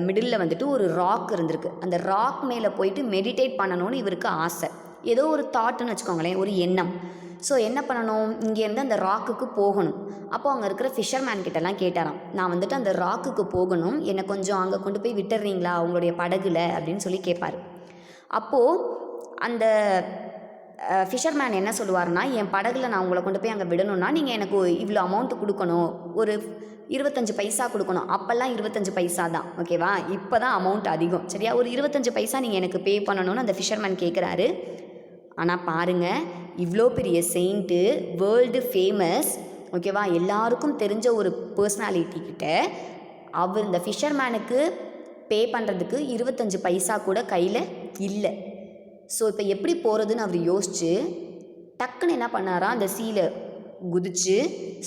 மிடில் வந்துட்டு ஒரு ராக் இருந்திருக்கு. அந்த ராக் மேலே போயிட்டு மெடிடேட் பண்ணணும்னு இவருக்கு ஆசை. ஏதோ ஒரு தாட்டுன்னு வச்சுக்கோங்களேன், ஒரு எண்ணம். ஸோ என்ன பண்ணணும், இங்கேருந்து அந்த ராக்குக்கு போகணும். அப்போது அங்கே இருக்கிற ஃபிஷர்மேன் கிட்டலாம் கேட்டாராம், நான் வந்துட்டு அந்த ராக்குக்கு போகணும், என்னை கொஞ்சம் அங்கே கொண்டு போய் விட்டுறீங்களா உங்களுடைய படகுல அப்படின்னு சொல்லி கேட்பார். அப்போது அந்த ஃபிஷர்மேன் என்ன சொல்லுவார்னா, என் படகுல நான் உங்களை கொண்டு போய் அங்கே விடணும்னா நீங்கள் எனக்கு இவ்வளோ அமௌண்ட்டு கொடுக்கணும், ஒரு 25 பைசா கொடுக்கணும். அப்போல்லாம் 25 பைசா தான், ஓகேவா? இப்போ தான் அமௌண்ட் அதிகம். சரியா? ஒரு 25 பைசா நீங்கள் எனக்கு பே பண்ணணும்னு அந்த ஃபிஷர்மேன் கேட்குறாரு. ஆனால் பாருங்கள், இவ்வளோ பெரிய செயின்ட்டு, வேர்ல்டு ஃபேமஸ், ஓகேவா, எல்லாருக்கும் தெரிஞ்ச ஒரு பர்சனாலிட்டி கிட்ட அவர் இந்த ஃபிஷர்மேனுக்கு பே பண்ணுறதுக்கு 25 பைசா கூட கையில் இல்லை. ஸோ இப்போ எப்படி போகிறதுன்னு அவர் யோசிச்சு டக்குன்னு என்ன பண்ணாரா, அந்த சீலை குதிச்சு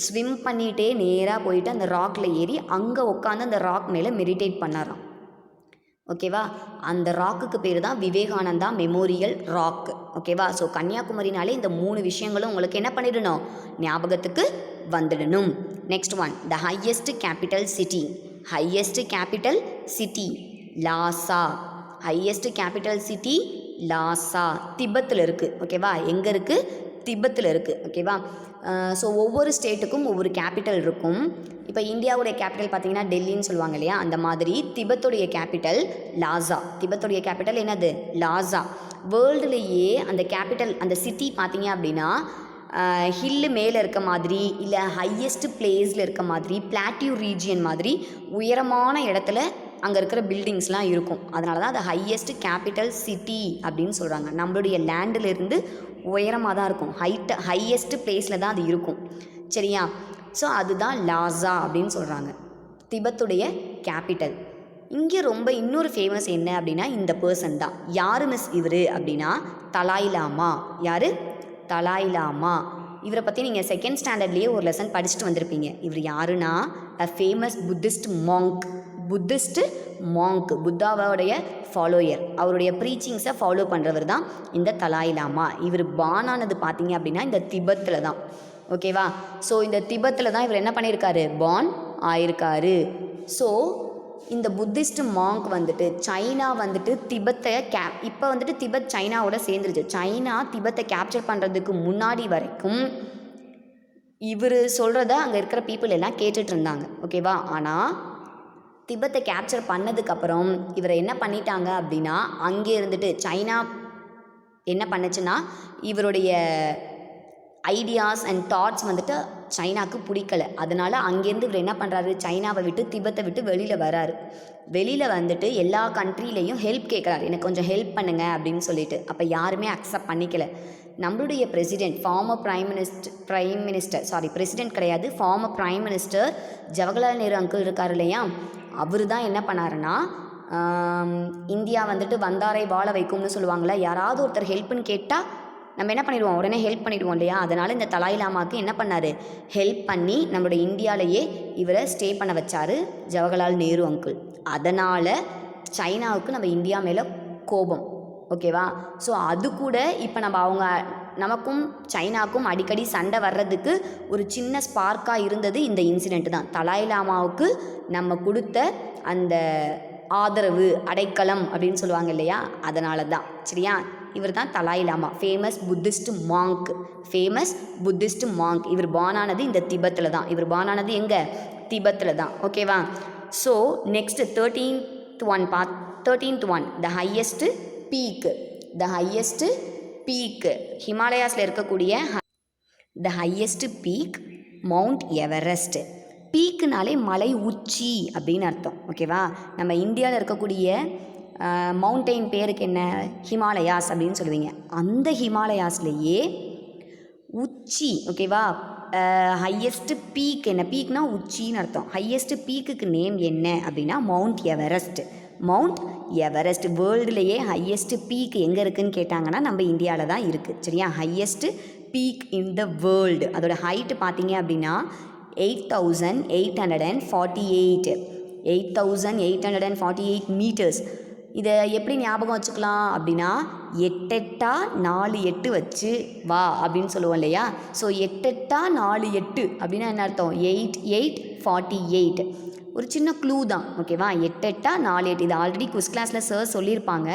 ஸ்விம் பண்ணிகிட்டே நேராக போயிட்டு அந்த ராக்கில் ஏறி அங்கே உட்காந்து அந்த ராக் மேலே மெடிடேட் பண்ணாராம். ஓகேவா? அந்த ராக்குக்கு பேர் தான் விவேகானந்தா மெமோரியல் ராக். ஓகேவா? ஸோ கன்னியாகுமரினாலே இந்த 3 விஷயங்களும் உங்களுக்கு என்ன பண்ணிடணும், ஞாபகத்துக்கு வந்துடணும். Next one, the highest capital city. Highest capital city Lhasa. Highest capital city Lhasa, திபெத்தில் இருக்குது. ஓகேவா? எங்கே இருக்குது? திபெத்தில் இருக்குது. ஓகேவா? ஸோ ஒவ்வொரு ஸ்டேட்டுக்கும் ஒவ்வொரு கேபிட்டல் இருக்கும். இப்போ இந்தியாவுடைய கேபிட்டல் பார்த்திங்கன்னா டெல்லின்னு சொல்லுவாங்க இல்லையா, அந்த மாதிரி திபெத்துடைய கேபிட்டல் லாசா. திபெத்துடைய கேபிட்டல் என்னது? லாசா. வேர்ல்டுலேயே அந்த கேபிட்டல், அந்த சிட்டி பார்த்திங்க அப்படின்னா ஹில்லு மேலே இருக்க மாதிரி, இல்லை ஹையஸ்ட் பிளேஸில் இருக்க மாதிரி, பிளாட்டியூ ரீஜியன் மாதிரி உயரமான இடத்துல அங்கே இருக்கிற பில்டிங்ஸ்லாம் இருக்கும். அதனால தான் அது ஹையஸ்ட் கேபிட்டல் சிட்டி அப்படின்னு சொல்கிறாங்க. நம்மளுடைய லேண்டிலிருந்து உயரமாக தான் இருக்கும், ஹையஸ்ட் பிளேஸில் தான் அது இருக்கும். சரியா? ஸோ அதுதான் லாசா அப்படின்னு சொல்கிறாங்க, திபெத்துடைய கேபிட்டல். இங்கே ரொம்ப இன்னொரு ஃபேமஸ் என்ன அப்படின்னா இந்த பர்சன் தான். யார் மிஸ் இவர் அப்படின்னா தலாய் லாமா. யார்? தலாய் லாமா. இவரை பற்றி நீங்கள் செகண்ட் ஸ்டாண்டர்ட்லேயே ஒரு லெசன் படிச்சுட்டு வந்திருப்பீங்க. இவர் யாருன்னா a famous Buddhist monk. Buddhist monk, புத்தாவோடைய ஃபாலோயர். அவருடைய ப்ரீச்சிங்ஸை ஃபாலோ பண்ணுறவர் தான் இந்த தலாய் லாமா. இவர் பானானது பார்த்தீங்க அப்படின்னா இந்த திபெத்தில் தான். ஓகேவா? ஸோ இந்த திபெத்தில் தான் இவர் என்ன பண்ணியிருக்காரு, பான் ஆயிருக்காரு. ஸோ இந்த புத்திஸ்ட் மாங்க் வந்துட்டு சைனா வந்துட்டு திபெத்தை இப்போ வந்துட்டு திபெத் சைனாவோட சேர்ந்துருச்சு. சைனா திபெத்தை கேப்சர் பண்ணுறதுக்கு முன்னாடி வரைக்கும் இவர் சொல்கிறத அங்கே இருக்கிற பீப்புள் எல்லாம் கேட்டுட்டு இருந்தாங்க. ஓகேவா? ஆனால் திபெத்தை கேப்சர் பண்ணதுக்கப்புறம் இவரை என்ன பண்ணிட்டாங்க அப்படின்னா, அங்கே இருந்துட்டு சைனா என்ன பண்ணுச்சுன்னா இவருடைய ஐடியாஸ் அண்ட் தாட்ஸ் வந்துட்டு சைனாவுக்கு பிடிக்கலை. அதனால் அங்கேருந்து இவர் என்ன பண்ணுறாரு, சைனாவை விட்டு திபெத்தை விட்டு வெளியில் வராரு. வெளியில் வந்துட்டு எல்லா கண்ட்ரிலையும் ஹெல்ப் கேட்குறாரு, எனக்கு கொஞ்சம் ஹெல்ப் பண்ணுங்க அப்படின்னு சொல்லிட்டு. அப்போ யாருமே அக்செப்ட் பண்ணிக்கல. நம்மளுடைய பிரசிடெண்ட், ஃபார்மர் பிரசிடெண்ட் கிடையாது, former prime minister Jawaharlal Nehru uncle இருக்கார் இல்லையா, அவர் தான் என்ன பண்ணாருன்னா, இந்தியா வந்துட்டு வந்தாரை வாழ வைக்கும்னு சொல்லுவாங்களே, யாராவது ஒருத்தர் ஹெல்ப்புன்னு கேட்டால் நம்ம என்ன பண்ணிடுவோம், உடனே ஹெல்ப் பண்ணிடுவோம் இல்லையா. அதனால் இந்த தலாய் லாமாவுக்கு என்ன பண்ணார், ஹெல்ப் பண்ணி நம்மளுடைய இந்தியாவிலேயே இவரை ஸ்டே பண்ண வச்சார் ஜவஹர்லால் நேரு அங்கிள். அதனால் சைனாவுக்கு நம்ம இந்தியா மேலே கோபம். ஓகேவா? ஸோ அது கூட இப்போ நமக்கும் சைனாவுக்கும் அடிக்கடி சண்டை வர்றதுக்கு ஒரு சின்ன ஸ்பார்க்காக இருந்தது இந்த இன்சிடெண்ட் தான். தலாய் லாமாவுக்கு நம்ம கொடுத்த அந்த ஆதரவு, அடைக்கலம் அப்படின்னு சொல்லுவாங்க இல்லையா, அதனால தான். சரியா? இவர் தான் Dalai Lama, famous Buddhist monk. Famous Buddhist monk. இவர் பானானது இந்த திபெத்தில் தான். இவர் பானானது எங்கே, திபெத்தில் தான். ஓகேவா? So next 13th one the highest peak. The highest peak ஹிமாலயாஸில் இருக்கக்கூடிய the highest peak Mount Everest. பீக்குனாலே மலை உச்சி அப்படின்னு அர்த்தம். ஓகேவா? நம்ம இந்தியாவில் இருக்கக்கூடிய மவுண்டெயின் பேருக்கு என்ன? ஹிமாலயாஸ் அப்படின்னு சொல்லுவீங்க. அந்த ஹிமாலயாஸ்லேயே உச்சி, ஓகேவா? ஹையஸ்ட் பீக் என்ன? பீக்னா உச்சின்னு அர்த்தம். ஹையஸ்ட் பீக்குக்கு நேம் என்ன அப்படின்னா மவுண்ட் எவரெஸ்ட். மவுண்ட் எவரெஸ்ட் வேர்ல்டுலேயே ஹையஸ்ட் பீக் எங்கே இருக்குதுன்னு கேட்டாங்கன்னா நம்ம இந்தியாவில் தான் இருக்குது. சரியா? Highest peak in the world. அதோட ஹைட்டு பார்த்தீங்க அப்படின்னா 8,848 8,848 மீட்டர்ஸ். இதை எப்படி ஞாபகம் வச்சுக்கலாம் அப்படின்னா 8 4 8 வச்சு வா அப்படின்னு சொல்லுவோம் இல்லையா? ஸோ 8 4 8 அப்படின்னா என்ன அர்த்தம்? 8 8 48. ஒரு சின்ன க்ளூ தான். ஓகேவா? 8 4 8 இது ஆல்ரெடி குவிஸ் கிளாஸில் சார் சொல்லியிருப்பாங்க.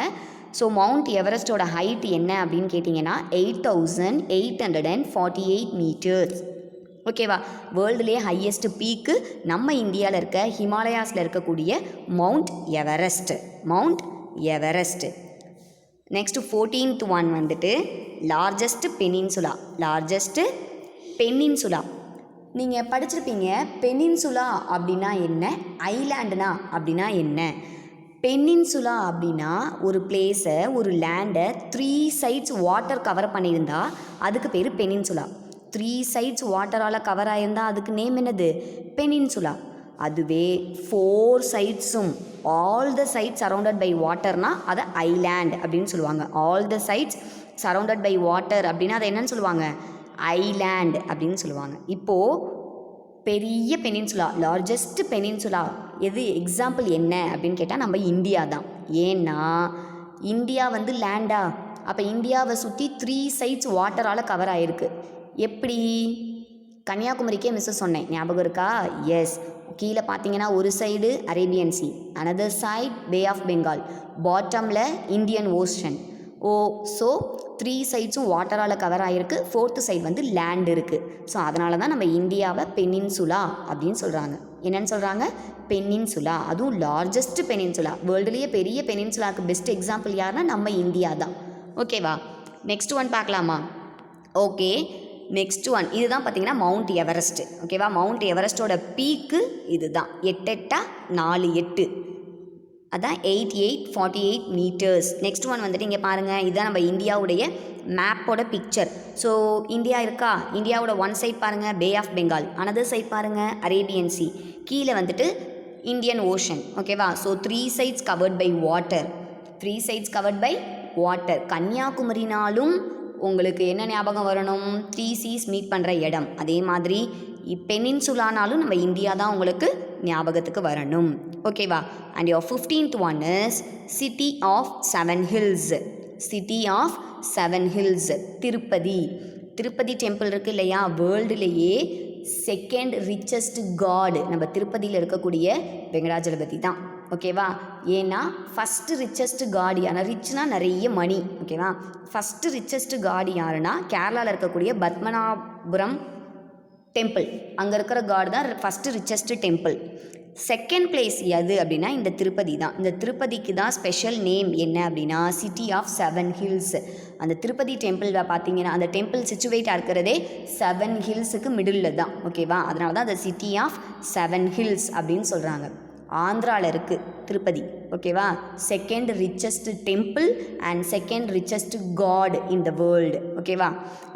ஸோ மவுண்ட் எவரெஸ்டோட ஹைட் என்ன அப்படின்னு கேட்டிங்கன்னா 8,848 மீட்டர்ஸ். ஓகேவா? வேர்ல்டுலேயே ஹையஸ்ட் பீக்கு நம்ம இந்தியாவில் இருக்க ஹிமாலயாஸில் இருக்கக்கூடிய mount Everest. Mount Everest. Next 14th one வந்துட்டு லார்ஜஸ்ட் பெனின்சுலா. Largest peninsula. நீங்கள் படிச்சிருப்பீங்க பெனின்சுலா அப்படின்னா என்ன, ஐலாண்டுனா அப்படின்னா என்ன. பெனின்சுலா அப்படின்னா ஒரு பிளேஸை, ஒரு லேண்டை 3 சைட்ஸ் வாட்டர் கவர் பண்ணியிருந்தா அதுக்கு பேர் பெனின்சுலா. 3 சைட்ஸ் வாட்டரால் கவர் ஆகியிருந்தால் அதுக்கு நேம் என்னது? பெனின்சுலா. அதுவே 4 சைட்ஸும் all the sides surrounded by வாட்டர்னால் அதை ஐலாண்ட் அப்படின்னு சொல்லுவாங்க. All the sides surrounded by water அப்படின்னா அதை என்னன்னு சொல்லுவாங்க? ஐலாண்ட் அப்படின்னு சொல்லுவாங்க. இப்போது பெரிய பெனின்சுலா, லார்ஜஸ்ட் பெனின்சுலா எது எக்ஸாம்பிள் என்ன அப்படின்னு கேட்டால் நம்ம இந்தியா தான். ஏன்னா இந்தியா வந்து லேண்டா, அப்போ இந்தியாவை சுற்றி 3 சைட்ஸ் வாட்டரால் கவர் ஆகிருக்கு. எப்படி? கன்னியாகுமரிக்கே மிஸ் சொன்னேன், ஞாபகம் இருக்கா? எஸ். கீழே பார்த்தீங்கன்னா ஒரு side Arabian sea, another side bay of Bengal, பாட்டமில் இந்தியன் ஓஷன். ஸோ 3 சைட்ஸும் வாட்டரால் கவர் ஆகிருக்கு. 4th சைடு வந்து லேண்ட் இருக்குது. ஸோ அதனால தான் நம்ம இந்தியாவை பெனின்சுலா அப்படின்னு சொல்கிறாங்க. என்னென்னு சொல்கிறாங்க? பெனின்சுலா. அதுவும் லார்ஜஸ்ட் பெனின்சுலா. வேர்ல்டுலேயே பெரிய பெனின்சுலாவுக்கு பெஸ்ட் எக்ஸாம்பிள் யாருன்னா நம்ம இந்தியா தான். ஓகேவா? நெக்ஸ்ட் ஒன் பார்க்கலாமா? ஓகே, நெக்ஸ்ட் ஒன் இதுதான் பார்த்தீங்கன்னா மவுண்ட் எவரெஸ்ட். ஓகேவா? மவுண்ட் எவரெஸ்டோட பீக்கு இது தான். 8 4 8 அதான் 8,848 மீட்டர்ஸ். நெக்ஸ்ட் ஒன் வந்துட்டு இங்கே பாருங்கள், இதுதான் நம்ம இந்தியாவுடைய மேப்போட பிக்சர். ஸோ இந்தியா இருக்கா? இந்தியாவோட ஒன் சைட் பாருங்கள் bay of Bengal, another side பாருங்கள் அரேபியன் சி, கீழே வந்துட்டு இந்தியன் ஓஷன். ஓகேவா? So 3 sides covered by water. 3 sides covered by water. கன்னியாகுமரினாலும் உங்களுக்கு என்ன ஞாபகம் வரணும்? 3 சீஸ் மீட் பண்ணுற இடம். அதே மாதிரி பெனின்சுலானாலும் நம்ம இந்தியா தான் உங்களுக்கு ஞாபகத்துக்கு வரணும். ஓகேவா? And your 15th one is city of 7 hills. City of 7 hills, Tirupati. Tirupati temple இருக்குது இல்லையா? வேர்ல்டுலேயே செகண்ட் ரிச்சஸ்ட் காட் நம்ம திருப்பதியில் இருக்கக்கூடிய வெங்கடாஜலபதி தான். ஓகேவா? ஏன்னா ஃபஸ்ட்டு ரிச்சஸ்ட் காட் யாருன்னா, ரிச்னா நிறைய மணி. ஓகேவா? ஃபஸ்ட்டு ரிச்சஸ்ட் காட் யாருன்னா கேரளாவில் இருக்கக்கூடிய பத்மநாபபுரம் டெம்பிள். அங்கே இருக்கிற காட் தான் first richest temple. Second place எது அப்படின்னா இந்த திருப்பதி தான். இந்த திருப்பதிக்கு தான் ஸ்பெஷல் நேம் என்ன அப்படின்னா சிட்டி ஆஃப் 7 ஹில்ஸ். அந்த திருப்பதி டெம்பிளில் பார்த்தீங்கன்னா அந்த டெம்பிள் சிச்சுவேட்டாக இருக்கிறதே 7 ஹில்ஸுக்கு மிடில் தான். ஓகேவா? அதனால தான் அந்த சிட்டி ஆஃப் 7 ஹில்ஸ் அப்படின்னு சொல்கிறாங்க. ஆந்திராவில் இருக்குது திருப்பதி. ஓகேவா? Second richest temple and second richest god in the world. ஓகேவா?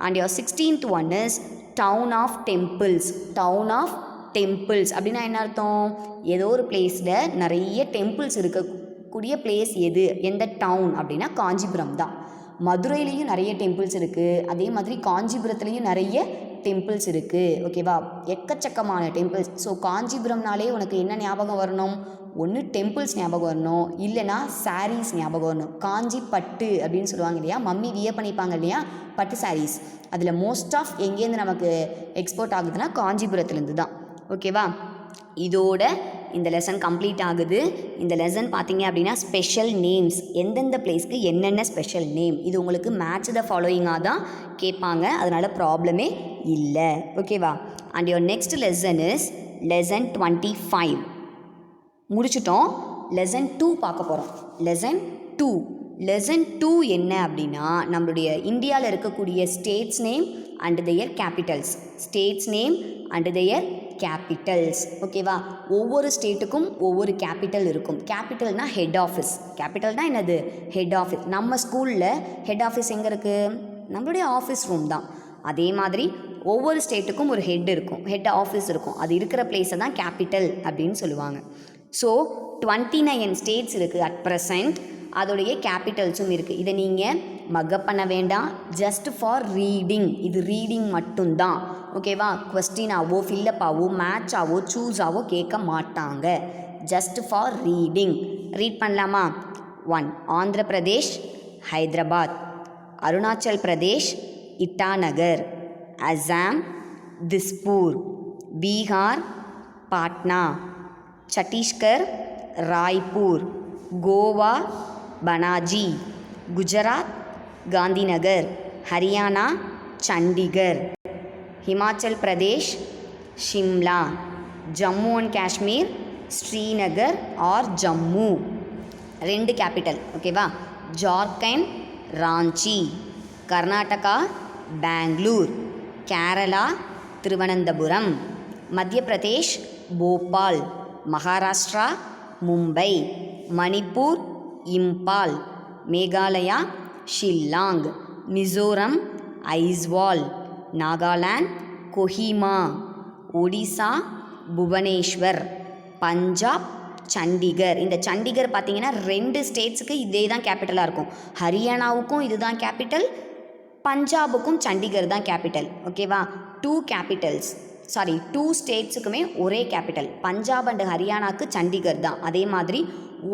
And your 16th one is town of temples. Town of temples அப்படின்னா என்ன அர்த்தம்? ஏதோ ஒரு பிளேஸில் நிறைய டெம்பிள்ஸ் இருக்கக்கூடிய பிளேஸ் எது, எந்த டவுன் அப்படின்னா காஞ்சிபுரம் தான். மதுரையிலையும் நிறைய டெம்பிள்ஸ் இருக்குது. அதே மாதிரி காஞ்சிபுரத்துலேயும் நிறைய டெம்பிள்ஸ் இருக்குது. ஓகேவா? எக்கச்சக்கமான டெம்பிள்ஸ். ஸோ காஞ்சிபுரம்னாலே உனக்கு என்ன ஞாபகம் வரணும்? ஒன்று டெம்பிள்ஸ் ஞாபகம் வரணும், இல்லைனா சாரீஸ் ஞாபகம் வரணும். காஞ்சி பட்டு அப்படின்னு சொல்லுவாங்க இல்லையா? மம்மி வியர் பண்ணிப்பாங்க இல்லையா? பட்டு சாரீஸ். அதில் மோஸ்ட் ஆஃப் எங்கேருந்து நமக்கு எக்ஸ்போர்ட் ஆகுதுன்னா காஞ்சிபுரத்துலேருந்து தான். ஓகேவா? இதோட இந்த லெசன் கம்ப்ளீட் ஆகுது. இந்த லெசன் பார்த்தீங்க அப்படின்னா ஸ்பெஷல் நேம்ஸ், எந்தெந்த பிளேஸ்க்கு என்னென்ன ஸ்பெஷல் நேம், இது உங்களுக்கு மேட்ச் த ஃபாலோயிங்காக தான் கேட்பாங்க. அதனால் ப்ராப்ளமே இல்லை. ஓகேவா? And your next lesson is less than 25. முடிச்சிட்டோம். லெசன் 2 பார்க்க போகிறோம். லெசன் 2 என்ன அப்படின்னா நம்மளுடைய இந்தியாவில் இருக்கக்கூடிய states name, and their capitals. States name and their capitals. ஓகேவா? ஒவ்வொரு ஸ்டேட்டுக்கும் ஒவ்வொரு கேபிட்டல் இருக்கும். கேபிட்டல்னால் ஹெட் ஆஃபீஸ். கேபிட்டல்னால் என்னது? Head office. நம்ம ஸ்கூலில் ஹெட் ஆஃபீஸ் எங்கே இருக்குது? நம்மளுடைய ஆஃபீஸ் ரூம் தான். அதே மாதிரி ஒவ்வொரு ஸ்டேட்டுக்கும் ஒரு ஹெட் இருக்கும், ஹெட் ஆஃபீஸ் இருக்கும். அது இருக்கிற பிளேஸை தான் கேபிட்டல் அப்படின்னு சொல்லுவாங்க. ஸோ 29 ஸ்டேட்ஸ் இருக்குது அட் ப்ரெசண்ட். அதோடைய கேபிட்டல்ஸும் இருக்குது. இதை நீங்கள் மக்கப் பண்ண வேண்டாம், ஜஸ்ட் ஃபார் ரீடிங். இது ரீடிங் மட்டும்தான். ஓகேவா? கொஸ்டினாவோ ஃபில்லப்பாவோ மேட்சாவோ சூஸாவோ கேட்க மாட்டாங்க. Just for reading. ரீட் பண்ணலாமா? 1 Andhra Pradesh Hyderabad, Arunachal Pradesh Itanagar, Assam Dispur, Bihar Patna, Chhattisgarh Raipur, Goa Panaji, Gujarat Gandhinagar, Haryana Chandigarh, Himachal Pradesh Shimla, Jammu and Kashmir Srinagar or Jammu. 2 capital. ஓகேவா? ஜார்க்கண்ட் ராஞ்சி, கர்நாடகா பெங்களூர், கேரளா திருவனந்தபுரம், மத்திய பிரதேஷ் போபால், மகாராஷ்டிரா மும்பை, மணிப்பூர் இம்பால், மேகாலயா ஷில்லாங், மிசோரம் ஐஸ்வால், நாகாலாந்து கொஹிமா, ஒடிசா புவனேஸ்வர், பஞ்சாப் சண்டிகர். இந்த சண்டிகர் பார்த்தீங்கன்னா 2 ஸ்டேட்ஸுக்கு இதே தான் கேபிட்டலாக இருக்கும். ஹரியானாவுக்கும் இது தான் கேபிட்டல், பஞ்சாபுக்கும் சண்டிகர் தான் கேபிட்டல். ஓகேவா? 2 ஸ்டேட்ஸுக்குமே ஒரே கேபிட்டல். பஞ்சாப் அண்ட் ஹரியானாவுக்கு சண்டிகர் தான். அதே மாதிரி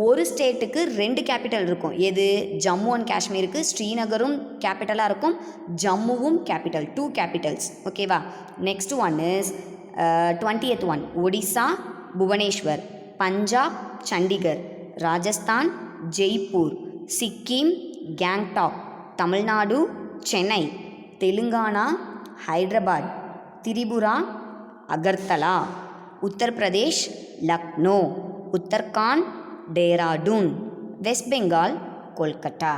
ஒரு ஸ்டேட்டுக்கு 2 கேபிட்டல் இருக்கும். எது? ஜம்மு அண்ட் காஷ்மீருக்கு ஸ்ரீநகரும் கேபிட்டலாக இருக்கும், ஜம்முவும் கேபிட்டல். 2 கேபிட்டல்ஸ். ஓகேவா? Next one is 20th one Odisha Bhubaneswar, Punjab Chandigarh, Rajasthan Jaipur, Sikkim Gangtok, Tamil Nadu Chennai, Telangana Hyderabad, Tripura Agartala, Uttar Pradesh Lucknow, Uttarakhand Dehradun, west Bengal Kolkata.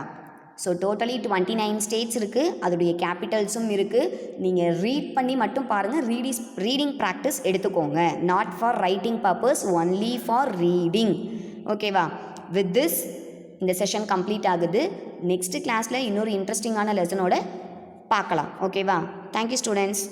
So totally 29 states இருக்குது. அதோடைய கேபிட்டல்ஸும் இருக்குது. நீங்கள் ரீட் பண்ணி மட்டும் பாருங்கள். ரீடிங் ப்ராக்டிஸ் எடுத்துக்கோங்க. Not for writing purpose, only for reading. ஓகேவா? வித் திஸ் இந்த செஷன் கம்ப்ளீட் ஆகுது. நெக்ஸ்ட் கிளாஸில் இன்னொரு இன்ட்ரெஸ்டிங்கான லெசனோட பார்க்கலாம். ஓகேவா? Thank you students.